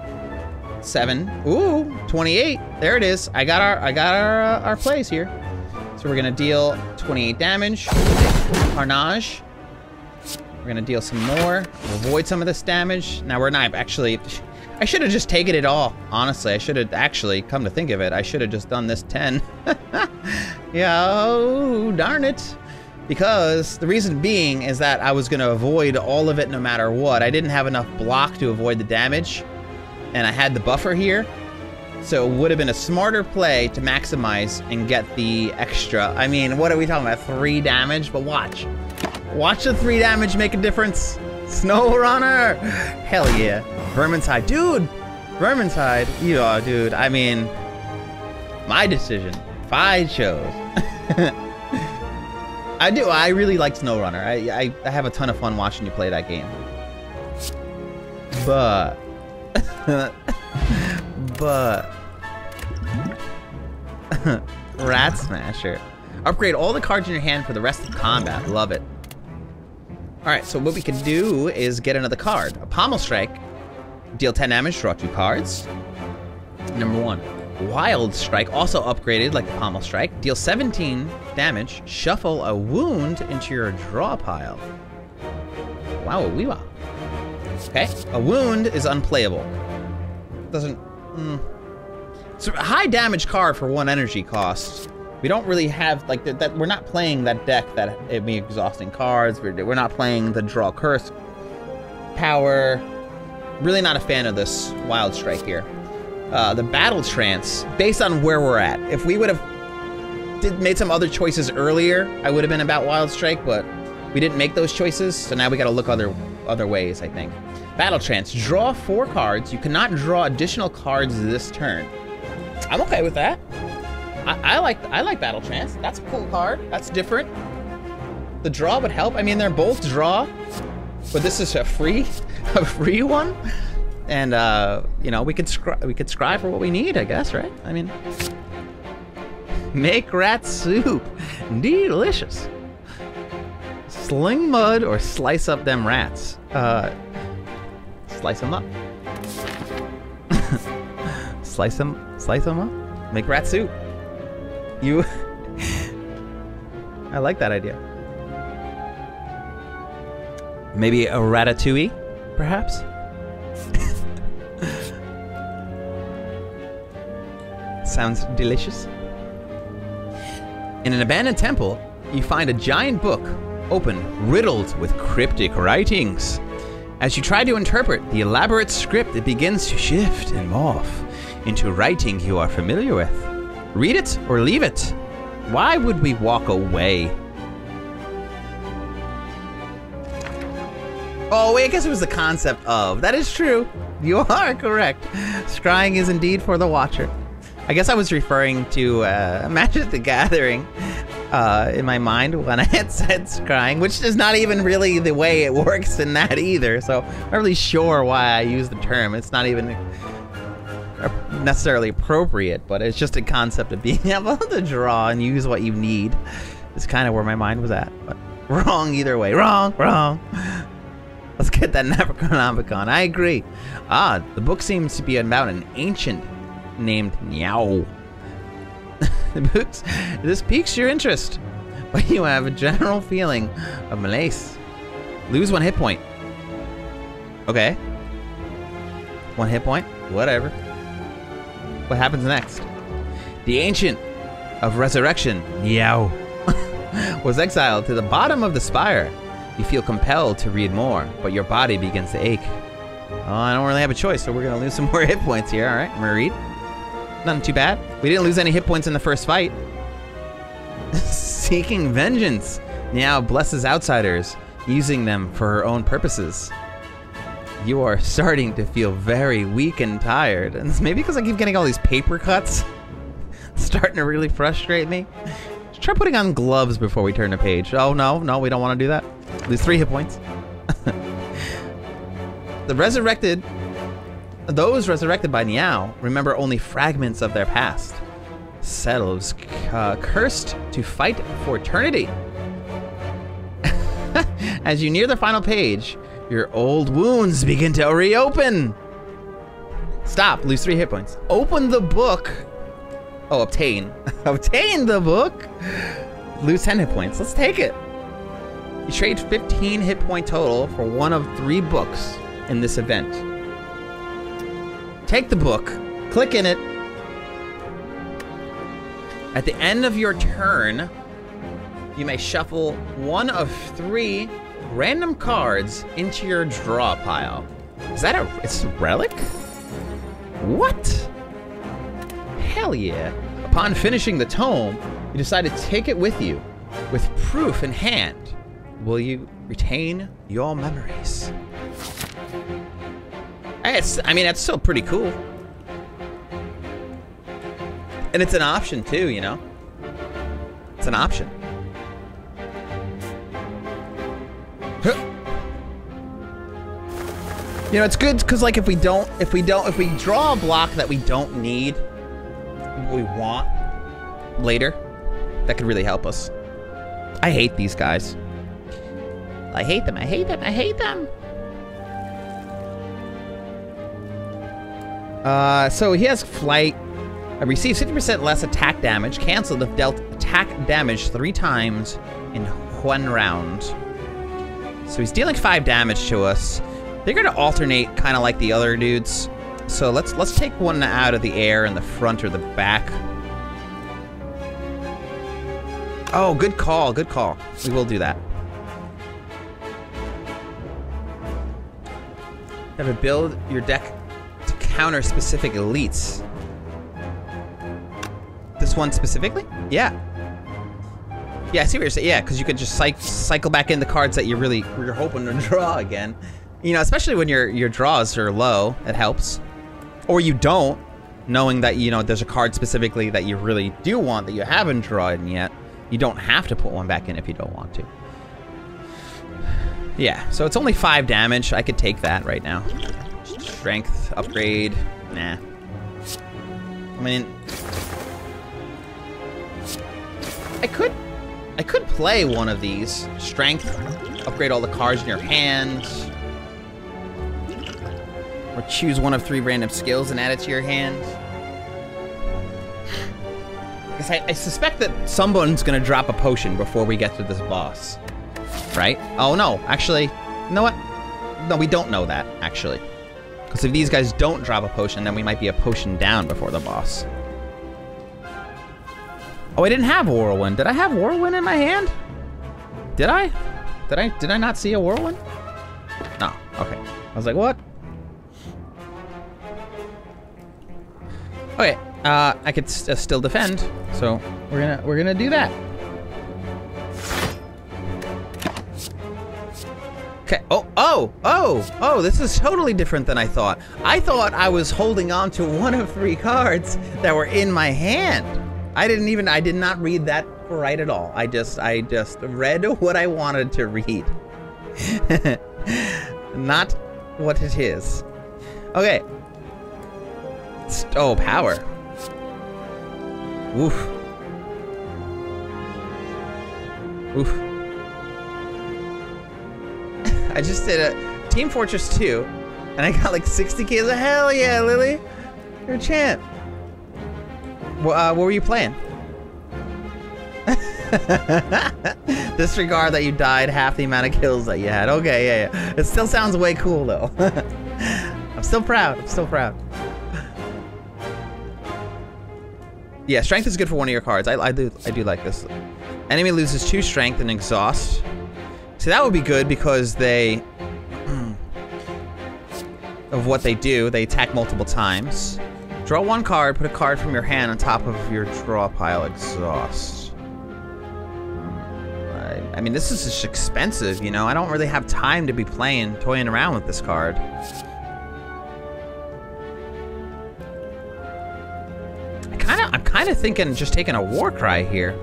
7. Ooh, 28. There it is. I got our plays here. So we're gonna deal 28 damage. Carnage. We're gonna deal some more. We'll avoid some of this damage. Now we're not actually. I should have just taken it all. Honestly, I should have actually, come to think of it, I should have just done this 10. Yeah, oh, darn it. Because the reason being is that I was gonna avoid all of it no matter what. I didn't have enough block to avoid the damage, and I had the buffer here. So it would have been a smarter play to maximize and get the extra. I mean, what are we talking about? 3 damage? But watch. Watch the 3 damage make a difference. Snow Runner! Hell yeah. Vermin's Hide. Dude! Vermin's Hide. Yeah, dude. I mean, my decision. If I chose. I do. I really like Snow Runner. I have a ton of fun watching you play that game. But... Rat Smasher. Upgrade all the cards in your hand for the rest of combat. Love it. Alright, so what we can do is get another card. A Pommel Strike. Deal 10 damage, draw 2 cards. Number 1. Wild Strike, also upgraded like the Pommel Strike. Deal 17 damage, shuffle a wound into your draw pile. Wow, wee wow. Okay, a wound is unplayable. Doesn't... It's a high damage card for 1 energy cost. We don't really have, like, that. We're not playing that deck that it'd be exhausting cards. We're not playing the draw curse power. Really not a fan of this Wild Strike here. The Battle Trance, based on where we're at. If we would have made some other choices earlier, I would have been about Wild Strike, but we didn't make those choices, so now we gotta look other ways, I think. Battle Trance, draw 4 cards. You cannot draw additional cards this turn. I'm okay with that. I like Battle Trance. That's a cool card. That's different. The draw would help. I mean, they're both draw, but this is a free one. And you know, we could scry for what we need, I guess, right? I mean, make rat soup, delicious. Sling mud or slice up them rats. Slice them up. slice them up. Make rat soup. You. I like that idea. Maybe a ratatouille, perhaps? Sounds delicious. In an abandoned temple, you find a giant book, open, riddled with cryptic writings. As you try to interpret the elaborate script, it begins to shift and morph into writing you are familiar with. Read it or leave it. Why would we walk away? Oh, wait, I guess it was the concept of. That is true. You are correct. Scrying is indeed for the watcher. I guess I was referring to Magic the Gathering in my mind when I had said scrying, which is not even really the way it works in that either. So I'm not really sure why I use the term. It's not even necessarily appropriate, but it's just a concept of being able to draw and use what you need. It's kind of where my mind was at. But wrong either way. Wrong. Let's get that Necronomicon. I agree. The book seems to be about an ancient named Meow. This piques your interest, but you have a general feeling of malaise. Lose 1 hit point. Okay. 1 hit point? Whatever. What happens next? The Ancient of Resurrection, Meow, was exiled to the bottom of the spire. You feel compelled to read more, but your body begins to ache. Oh, I don't really have a choice, so we're gonna lose some more hit points here. All right, I'm gonna read. Nothing too bad. We didn't lose any hit points in the first fight. Seeking vengeance. Now blesses outsiders, using them for her own purposes. You are starting to feel very weak and tired. And it's maybe because I keep getting all these paper cuts. It's starting to really frustrate me. Just try putting on gloves before we turn the page. Oh, no, we don't want to do that. Lose 3 hit points. Those resurrected by Niao remember only fragments of their past. Selves cursed to fight for eternity. As you near the final page, your old wounds begin to reopen. Stop, lose 3 hit points. Open the book. Oh, obtain. Obtain the book. Lose 10 hit points. Let's take it. You trade 15 hit point total for one of 3 books in this event. Take the book, click in it. At the end of your turn, you may shuffle one of 3 random cards into your draw pile. Is that it's a relic? What? Hell yeah. Upon finishing the tome, you decide to take it with you, with proof in hand. Will you retain your memories? I mean, that's still pretty cool. And it's an option too, you know? It's an option. You know, it's good because like if we draw a block that we don't need, we want later, that could really help us. I hate these guys. I hate them. So he has flight. Receives 50% less attack damage. Cancelled if dealt attack damage 3 times in 1 round. So he's dealing 5 damage to us. They're gonna alternate kind of like the other dudes. So let's take one out of the air in the front or the back. Oh, good call, good call. We will do that. You have to build your deck to counter specific elites. This one specifically? Yeah. Yeah, I see what you're saying. Yeah, because you could just cycle back in the cards that you're hoping to draw again. You know, especially when your draws are low, it helps. Or you don't, knowing that, you know, there's a card specifically that you really do want that you haven't drawn yet. You don't have to put one back in if you don't want to. Yeah, so it's only 5 damage. I could take that right now. Strength, upgrade, nah. I mean, I could play one of these. Strength, upgrade all the cards in your hand. Or choose one of 3 random skills and add it to your hand. Because I suspect that someone's gonna drop a potion before we get to this boss. Right? Oh no, actually, you know what? No, we don't know that, actually. Because if these guys don't drop a potion, then we might be a potion down before the boss. Oh, I didn't have Whirlwind. Did I have Whirlwind in my hand? Did I? Did I not see a Whirlwind? No. Okay. I was like, what? Okay. I could still defend, so we're gonna do that. Okay. Oh! This is totally different than I thought. I thought I was holding on to one of 3 cards that were in my hand. I did not read that right at all. I just read what I wanted to read. Not what it is. Okay. Oh, power. Oof. Oof. I just did a Team Fortress 2, and I got like 60 kills. Hell yeah, Lily. You're a champ. What were you playing? Disregard that you died half the amount of kills that you had. Okay, yeah. It still sounds way cool, though. I'm still proud. I'm still proud. Yeah, strength is good for one of your cards. I do like this. Enemy loses 2 strength and exhaust. So that would be good because they... of what they do, they attack multiple times. Draw 1 card, put a card from your hand on top of your draw pile, exhaust. I mean, this is just expensive, you know? I don't really have time to be toying around with this card. I'm kind of thinking just taking a war cry here.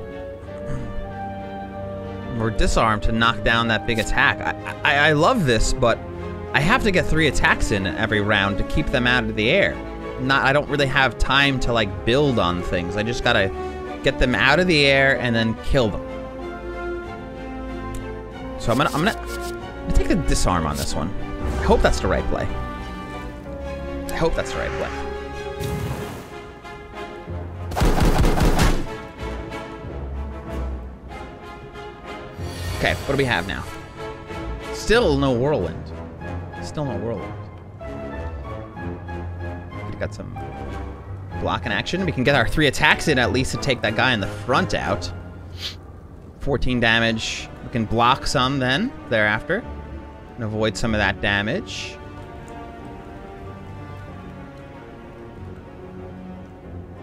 Or disarm to knock down that big attack. I love this, but I have to get 3 attacks in every round to keep them out of the air. I don't really have time to like build on things. I just gotta get them out of the air and then kill them. So I'm gonna take the disarm on this one. I hope that's the right play. I hope that's the right play. Okay, what do we have now? Still no Whirlwind. Still no Whirlwind. We've got some block in action. We can get our 3 attacks in at least to take that guy in the front out. 14 damage. We can block some then, thereafter. And avoid some of that damage.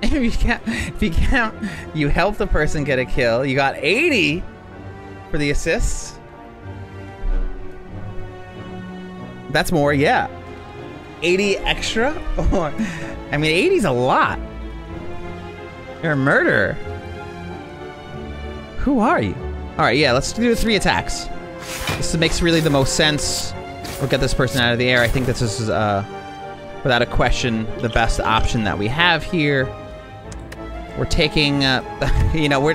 If you count, you help the person get a kill. You got 80 for the assists. That's more, yeah. 80 extra? I mean, 80's a lot. You're a murderer. Who are you? Alright, yeah, let's do 3 attacks. This makes really the most sense. We'll get this person out of the air. I think this is, without a question, the best option that we have here. We're taking, you know,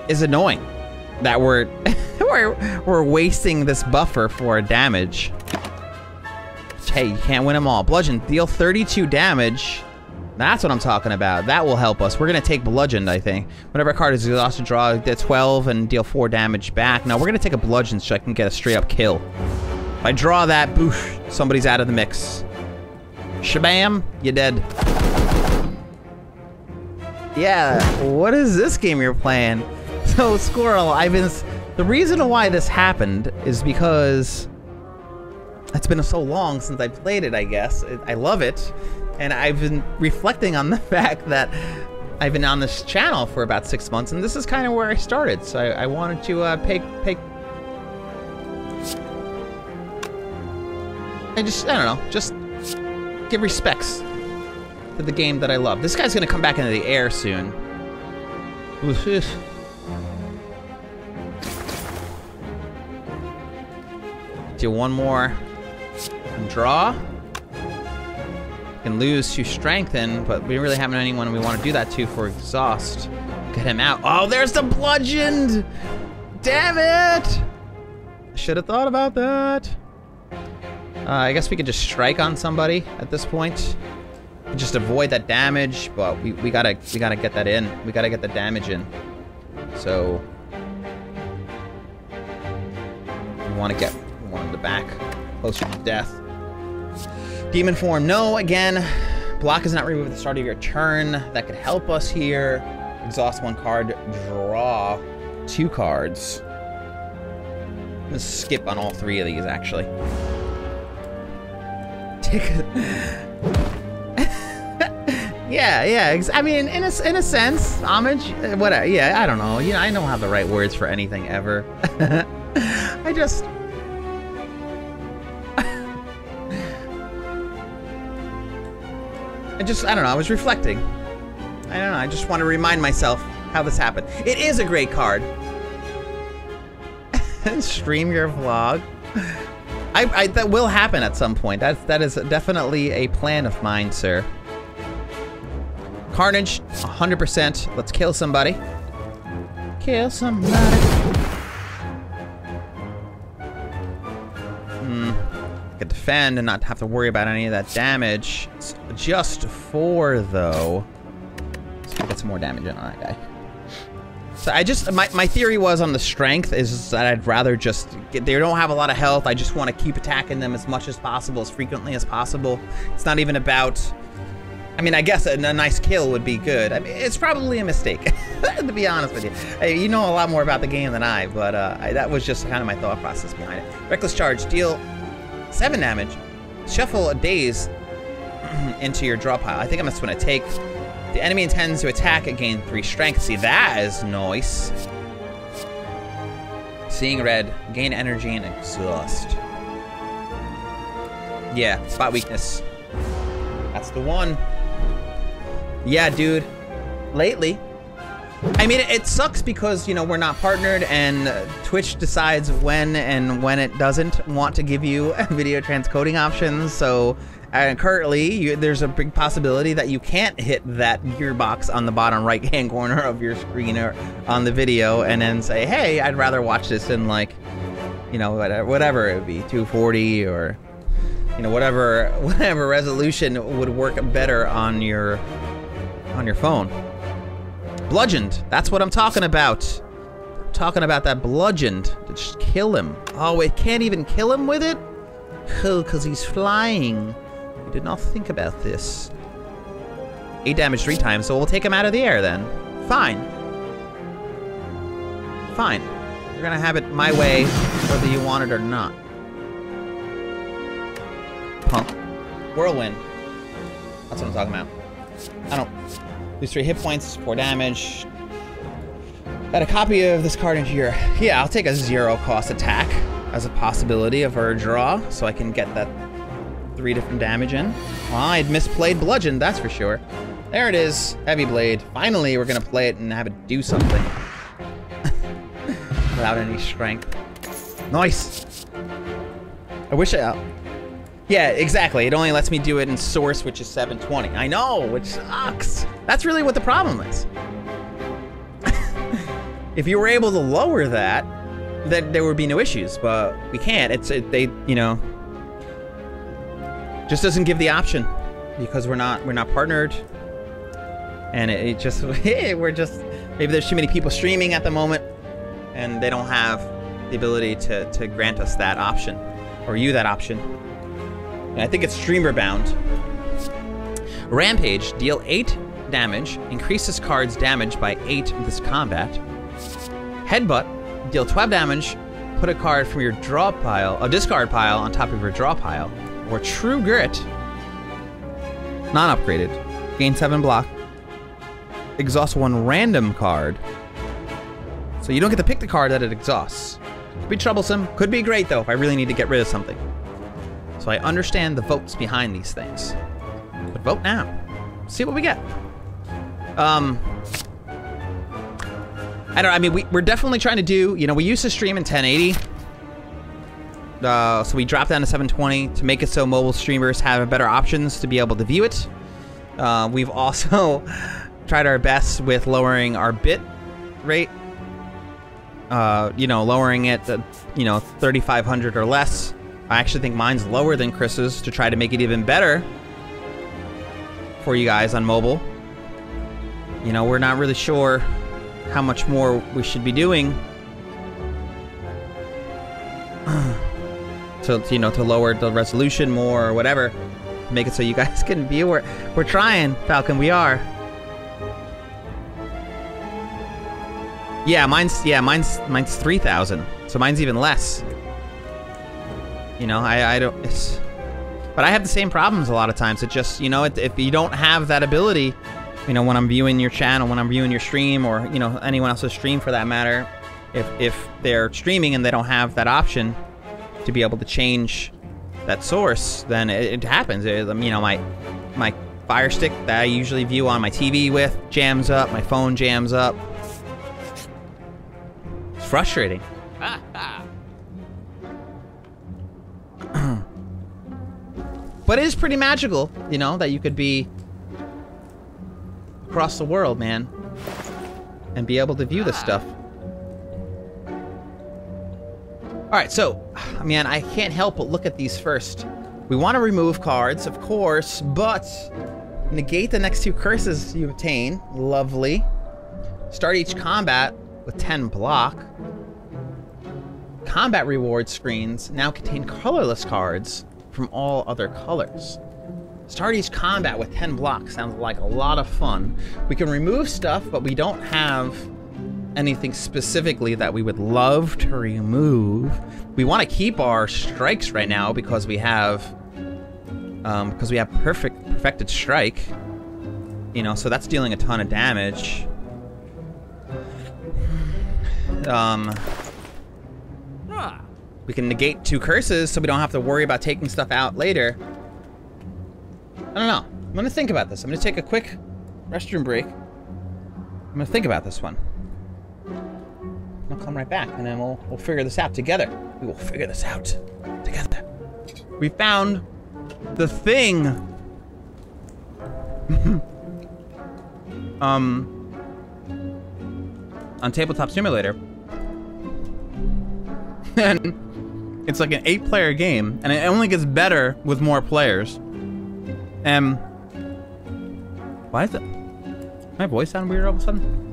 it's annoying that we're wasting this buffer for damage. Hey, you can't win them all. Bludgeon, deal 32 damage. That's what I'm talking about. That will help us. We're gonna take bludgeoned, I think. Whenever a card is exhausted, draw 12 and deal 4 damage back. Now we're gonna take a bludgeon so I can get a straight up kill. If I draw that, boosh, somebody's out of the mix. Shabam, you're dead. Yeah, what is this game you're playing? So, Squirrel, I've been The reason why this happened is because it's been so long since I played it, I guess. I love it. And I've been reflecting on the fact that I've been on this channel for about 6 months, and this is kind of where I started. So I wanted to I don't know, just give respects to the game that I love. This guy's gonna come back into the air soon. Do one more and draw. Can lose to strengthen, but we really haven't anyone we want to do that to for exhaust. Get him out. Oh, there's the bludgeoned! Damn it! Should have thought about that. I guess we could just strike on somebody at this point. Just avoid that damage, but we gotta get that in. We gotta get the damage in. So we want to get one in the back, closer to death. Demon form, no. Again, block is not removed at the start of your turn. That could help us here. Exhaust 1 card, draw 2 cards. Let's skip on all 3 of these, actually. Yeah. I mean, in a sense, homage, whatever. Yeah, I don't know. You know, I don't have the right words for anything ever. I don't know, I was reflecting. I don't know, I just want to remind myself how this happened. It is a great card. Stream your vlog. That will happen at some point. That is definitely a plan of mine, sir. Carnage, 100%. Let's kill somebody. Kill somebody. Could defend and not have to worry about any of that damage. It's just 4 though. Let's get some more damage in on that guy. So I just, my theory was on the strength is that I'd rather just they don't have a lot of health. I just want to keep attacking them as much as possible, as frequently as possible. It's not even about, I mean, I guess a nice kill would be good. I mean, it's probably a mistake, to be honest with you. You know a lot more about the game than I, but that was just kind of my thought process behind it. Reckless charge, deal 7 damage. Shuffle a daze into your draw pile. I think I'm just going to take. The enemy intends to attack and gain 3 strength. See, that is nice. Seeing red, gain energy and exhaust. Yeah, spot weakness. That's the one. Yeah, dude. Lately. I mean, it sucks because, you know, we're not partnered and Twitch decides when and when it doesn't want to give you video transcoding options. So currently, there's a big possibility that you can't hit that gearbox on the bottom right-hand corner of your screen or on the video and then say, hey, I'd rather watch this in, like, you know, whatever it would be, 240 or, you know, whatever resolution would work better on your phone. Bludgeoned. That's what I'm talking about. I'm talking about that bludgeoned. Just kill him. Oh, it can't even kill him with it? Oh, because he's flying. We did not think about this. 8 damage 3 times, so we'll take him out of the air then. Fine. Fine. You're gonna have it my way, whether you want it or not. Punk. Whirlwind. That's what I'm talking about. I don't... Lose 3 hit points, 4 damage. Got a copy of this card into your... Yeah, I'll take a 0-cost attack as a possibility of our draw, so I can get that 3 different damage in. Well, I'd misplayed Bludgeon, that's for sure. There it is, Heavy Blade. Finally, we're gonna play it and have it do something. Without any strength. Nice! I wish I... Yeah, exactly. It only lets me do it in Source, which is 720. I know, which sucks. That's really what the problem is. If you were able to lower that, then there would be no issues, but we can't. They, you know, just doesn't give the option because we're not partnered, and it just we're just maybe there's too many people streaming at the moment, and they don't have the ability to grant us that option or you that option. And I think it's streamer bound. Rampage, deal 8 damage, increase this card's damage by 8 this combat. Headbutt, Deal 12 damage. Put a card from your draw pile, a discard pile, on top of your draw pile. Or True Grit. Non-upgraded. Gain 7 block. Exhaust 1 random card. So you don't get to pick the card that it exhausts. Could be troublesome. Could be great, though, if I really need to get rid of something. So I understand the votes behind these things. But vote now. See what we get. I mean, we're definitely trying to do, you know, we used to stream in 1080. So we dropped down to 720 to make it so mobile streamers have better options to be able to view it. We've also tried our best with lowering our bit rate. You know, lowering it to, you know, 3,500 or less. I actually think mine's lower than Chris's to try to make it even better for you guys on mobile. You know, we're not really sure how much more we should be doing to, you know, to lower the resolution more or whatever, make it so you guys can view. We're trying, Falcon. We are. Yeah, mine's 3,000, so mine's even less. You know, I don't. But I have the same problems a lot of times. It just, you know, if you don't have that ability, you know, when I'm viewing your channel, when I'm viewing your stream, or, you know, anyone else's stream for that matter, if they're streaming and they don't have that option to be able to change that source, then it happens. You know, my Fire Stick that I usually view on my TV with jams up, my phone jams up. It's frustrating. But it is pretty magical, you know, that you could be across the world, man, and be able to view this stuff. Alright, so, man, I can't help but look at these first. We want to remove cards, of course, but negate the next 2 curses you obtain. Lovely. Start each combat with 10 block. Combat reward screens now contain colorless cards from all other colors. Start each combat with 10 blocks. Sounds like a lot of fun. We can remove stuff, but we don't have anything specifically that we would love to remove. We want to keep our strikes right now because we have perfected strike. You know, so that's dealing a ton of damage. We can negate 2 curses so we don't have to worry about taking stuff out later. I don't know. I'm gonna think about this. I'm gonna take a quick restroom break. I'm gonna think about this one. I'll come right back and then we'll figure this out together. We will figure this out together. We found the thing. On Tabletop Simulator. And it's like an 8-player game, and it only gets better with more players. And why is it? My voice sound weird all of a sudden?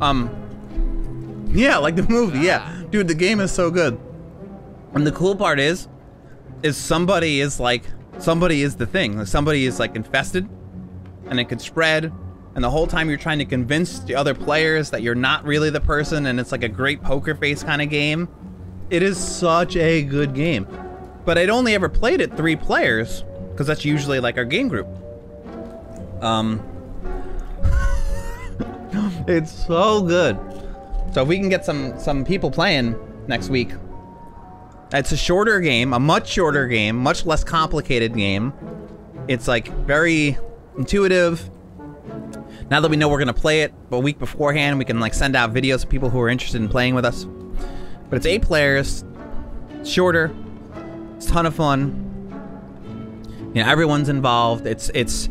Yeah, like the movie. Yeah, dude, the game is so good. And the cool part is somebody is the thing. Somebody is like infested, and it could spread. And the whole time you're trying to convince the other players that you're not really the person, and it's like a great poker face kind of game. It is such a good game. But I'd only ever played it 3 players, because that's usually like our game group. It's so good. So if we can get some people playing next week. It's a shorter game, a much shorter game, much less complicated game. It's like very intuitive. Now that we know we're gonna play it a week beforehand, we can like send out videos of people who are interested in playing with us. But it's 8 players, it's shorter, it's a ton of fun. You know, everyone's involved. It's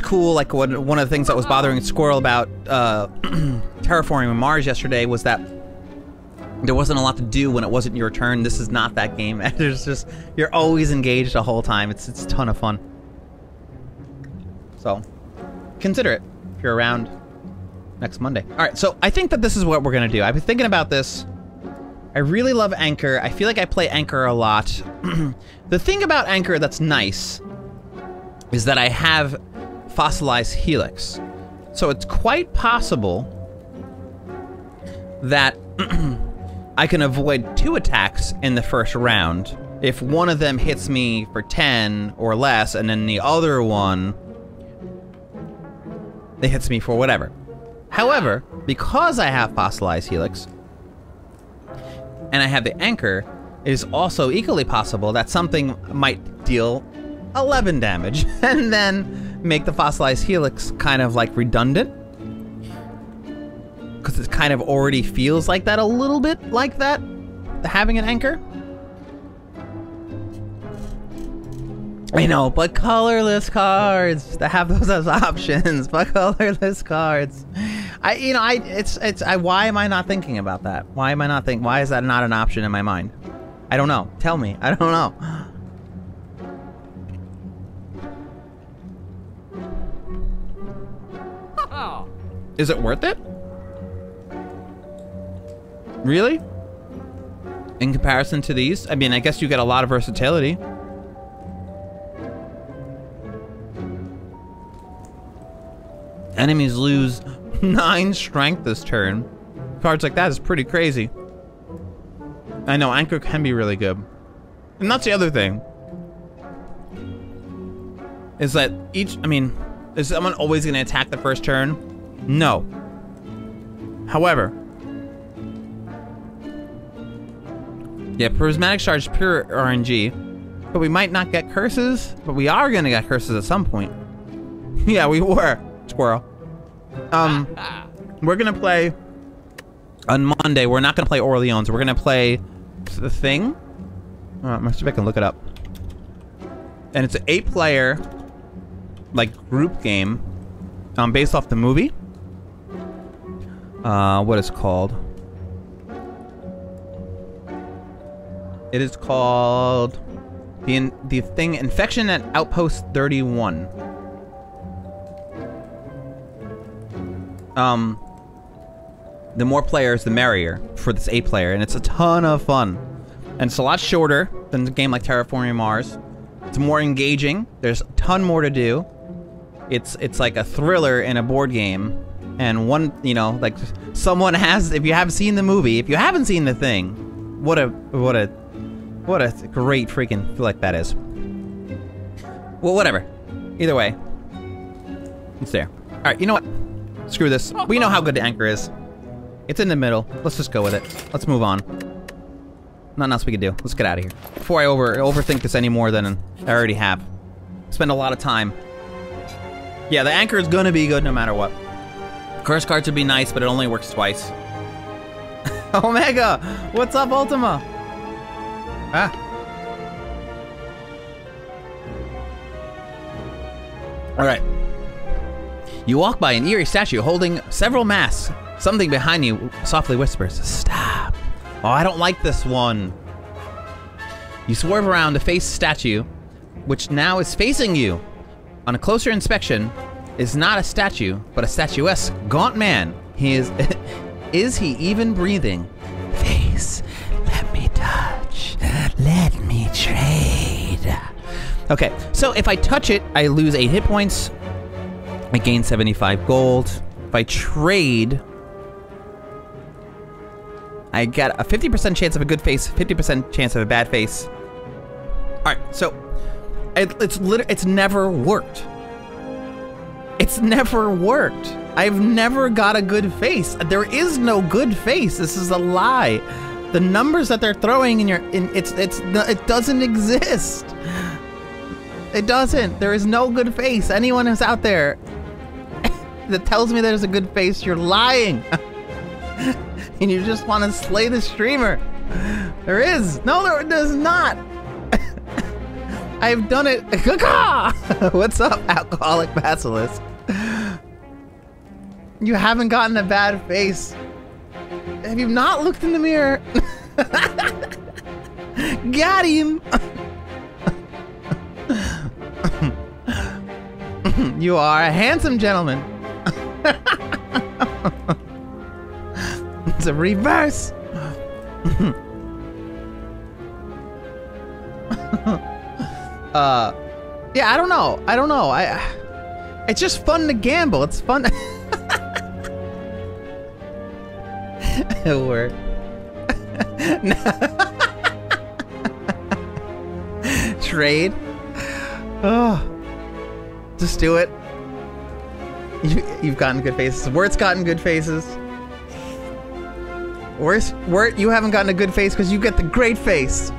cool. Like one of the things that was bothering Squirrel about Terraforming Mars yesterday was that there wasn't a lot to do when it wasn't your turn. This is not that game. There's just, you're always engaged the whole time. It's a ton of fun. So consider it if you're around next Monday. All right, so I think that this is what we're gonna do. I've been thinking about this. I really love Anchor. I feel like I play Anchor a lot. The thing about Anchor that's nice is that I have fossilized Helix. So it's quite possible that I can avoid 2 attacks in the first round if one of them hits me for 10 or less, and then the other one, it hits me for whatever. However, because I have Fossilized Helix, and I have the Anchor, it is also equally possible that something might deal 11 damage, and then make the Fossilized Helix kind of like redundant. Because it kind of already feels like that, a little bit like that, having an Anchor. I know, but colorless cards to have those as options, but colorless cards. Why am I not thinking about that? Why am I not thinking? Why is that not an option in my mind? I don't know. Tell me. I don't know. Is it worth it? Really? In comparison to these? I mean, I guess you get a lot of versatility. Enemies lose 9 strength this turn. Cards like that is pretty crazy. I know, Anchor can be really good. And that's the other thing. Is that is someone always going to attack the first turn? No. However, yeah, Prismatic Shard's pure RNG, but we might not get curses, but we are gonna get curses at some point. Yeah, we were. Squirrel. We're gonna play on Monday. We're not gonna play Orleans. We're gonna play the thing. Let's see if I can look it up. And it's an 8-player, like, group game, based off the movie. What is it called? It is called the thing Infection at Outpost 31. The more players, the merrier for this 8-player, and it's a ton of fun. And it's a lot shorter than a game like Terraforming Mars. It's more engaging. There's a ton more to do. It's like a thriller in a board game. And one, like someone has. If you haven't seen the movie, if you haven't seen the thing, what a great freaking flick that is. Well, whatever. Either way, it's there. All right, you know what? Screw this. We know how good the Anchor is. It's in the middle. Let's just go with it. Let's move on. Nothing else we can do. Let's get out of here. Before I overthink this any more than I already have. Spend a lot of time. Yeah, the Anchor is gonna be good no matter what. Curse cards would be nice, but it only works twice. Omega! What's up, Ultima? Ah. Alright. You walk by an eerie statue holding several masks. Something behind you softly whispers, "Stop." Oh, I don't like this one. You swerve around to face the statue, which now is facing you. On a closer inspection, is not a statue, but a statuesque, gaunt man. He is... Is he even breathing? Face, let me touch. Let me trade. Okay, so if I touch it, I lose 8 hit points. I gain 75 gold. If I trade, I get a 50% chance of a good face, 50% chance of a bad face. All right, so it's never worked. It's never worked. I've never got a good face. There is no good face. This is a lie. The numbers that they're throwing in it doesn't exist. It doesn't. There is no good face. Anyone who's out there that tells me there's a good face, you're lying. And you just want to slay the streamer. There is. No, there's not. I've done it. What's up, Alcoholic Basilisk? You haven't gotten a bad face. Have you not looked in the mirror? Got him. You are a handsome gentleman. It's a reverse. Yeah, I don't know. It's just fun to gamble. It's fun. It'll work. Trade. Oh, just do it. You've gotten good faces. Wirt's gotten good faces. Wirt, you haven't gotten a good face because you get the great face.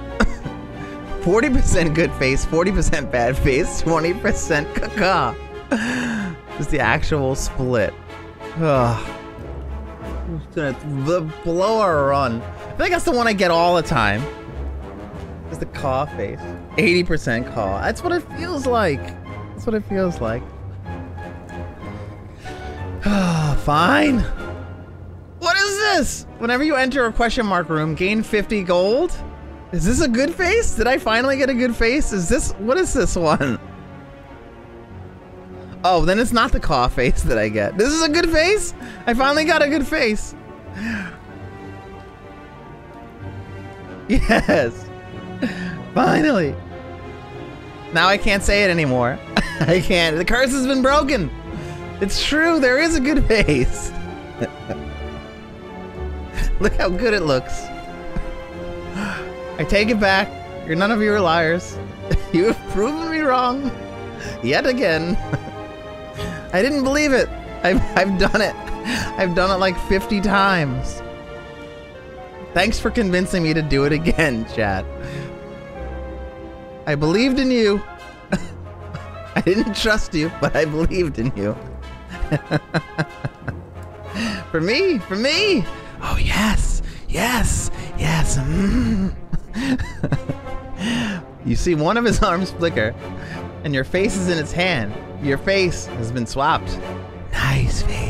40% good face, 40% bad face, 20% caca. It's the actual split. Ugh. It's gonna blow our run. I feel like that's the one I get all the time. It's the caw face. 80% caw. That's what it feels like. That's what it feels like. Fine. What is this? Whenever you enter a question mark room, gain 50 gold? Is this a good face? Did I finally get a good face? Is this, what is this one? Oh, then it's not the caw face that I get. This is a good face? I finally got a good face. Yes. Finally. Now I can't say it anymore. I can't. The curse has been broken. It's true. There is a good face. Look how good it looks. I take it back. You're none of you are liars. You have proven me wrong. Yet again. I didn't believe it. I've done it. I've done it like 50 times. Thanks for convincing me to do it again, chat. I believed in you. I didn't trust you, but I believed in you. For me, for me. Oh, yes, yes, yes. You see one of his arms flicker, and your face is in its hand. Your face has been swapped. Nice face.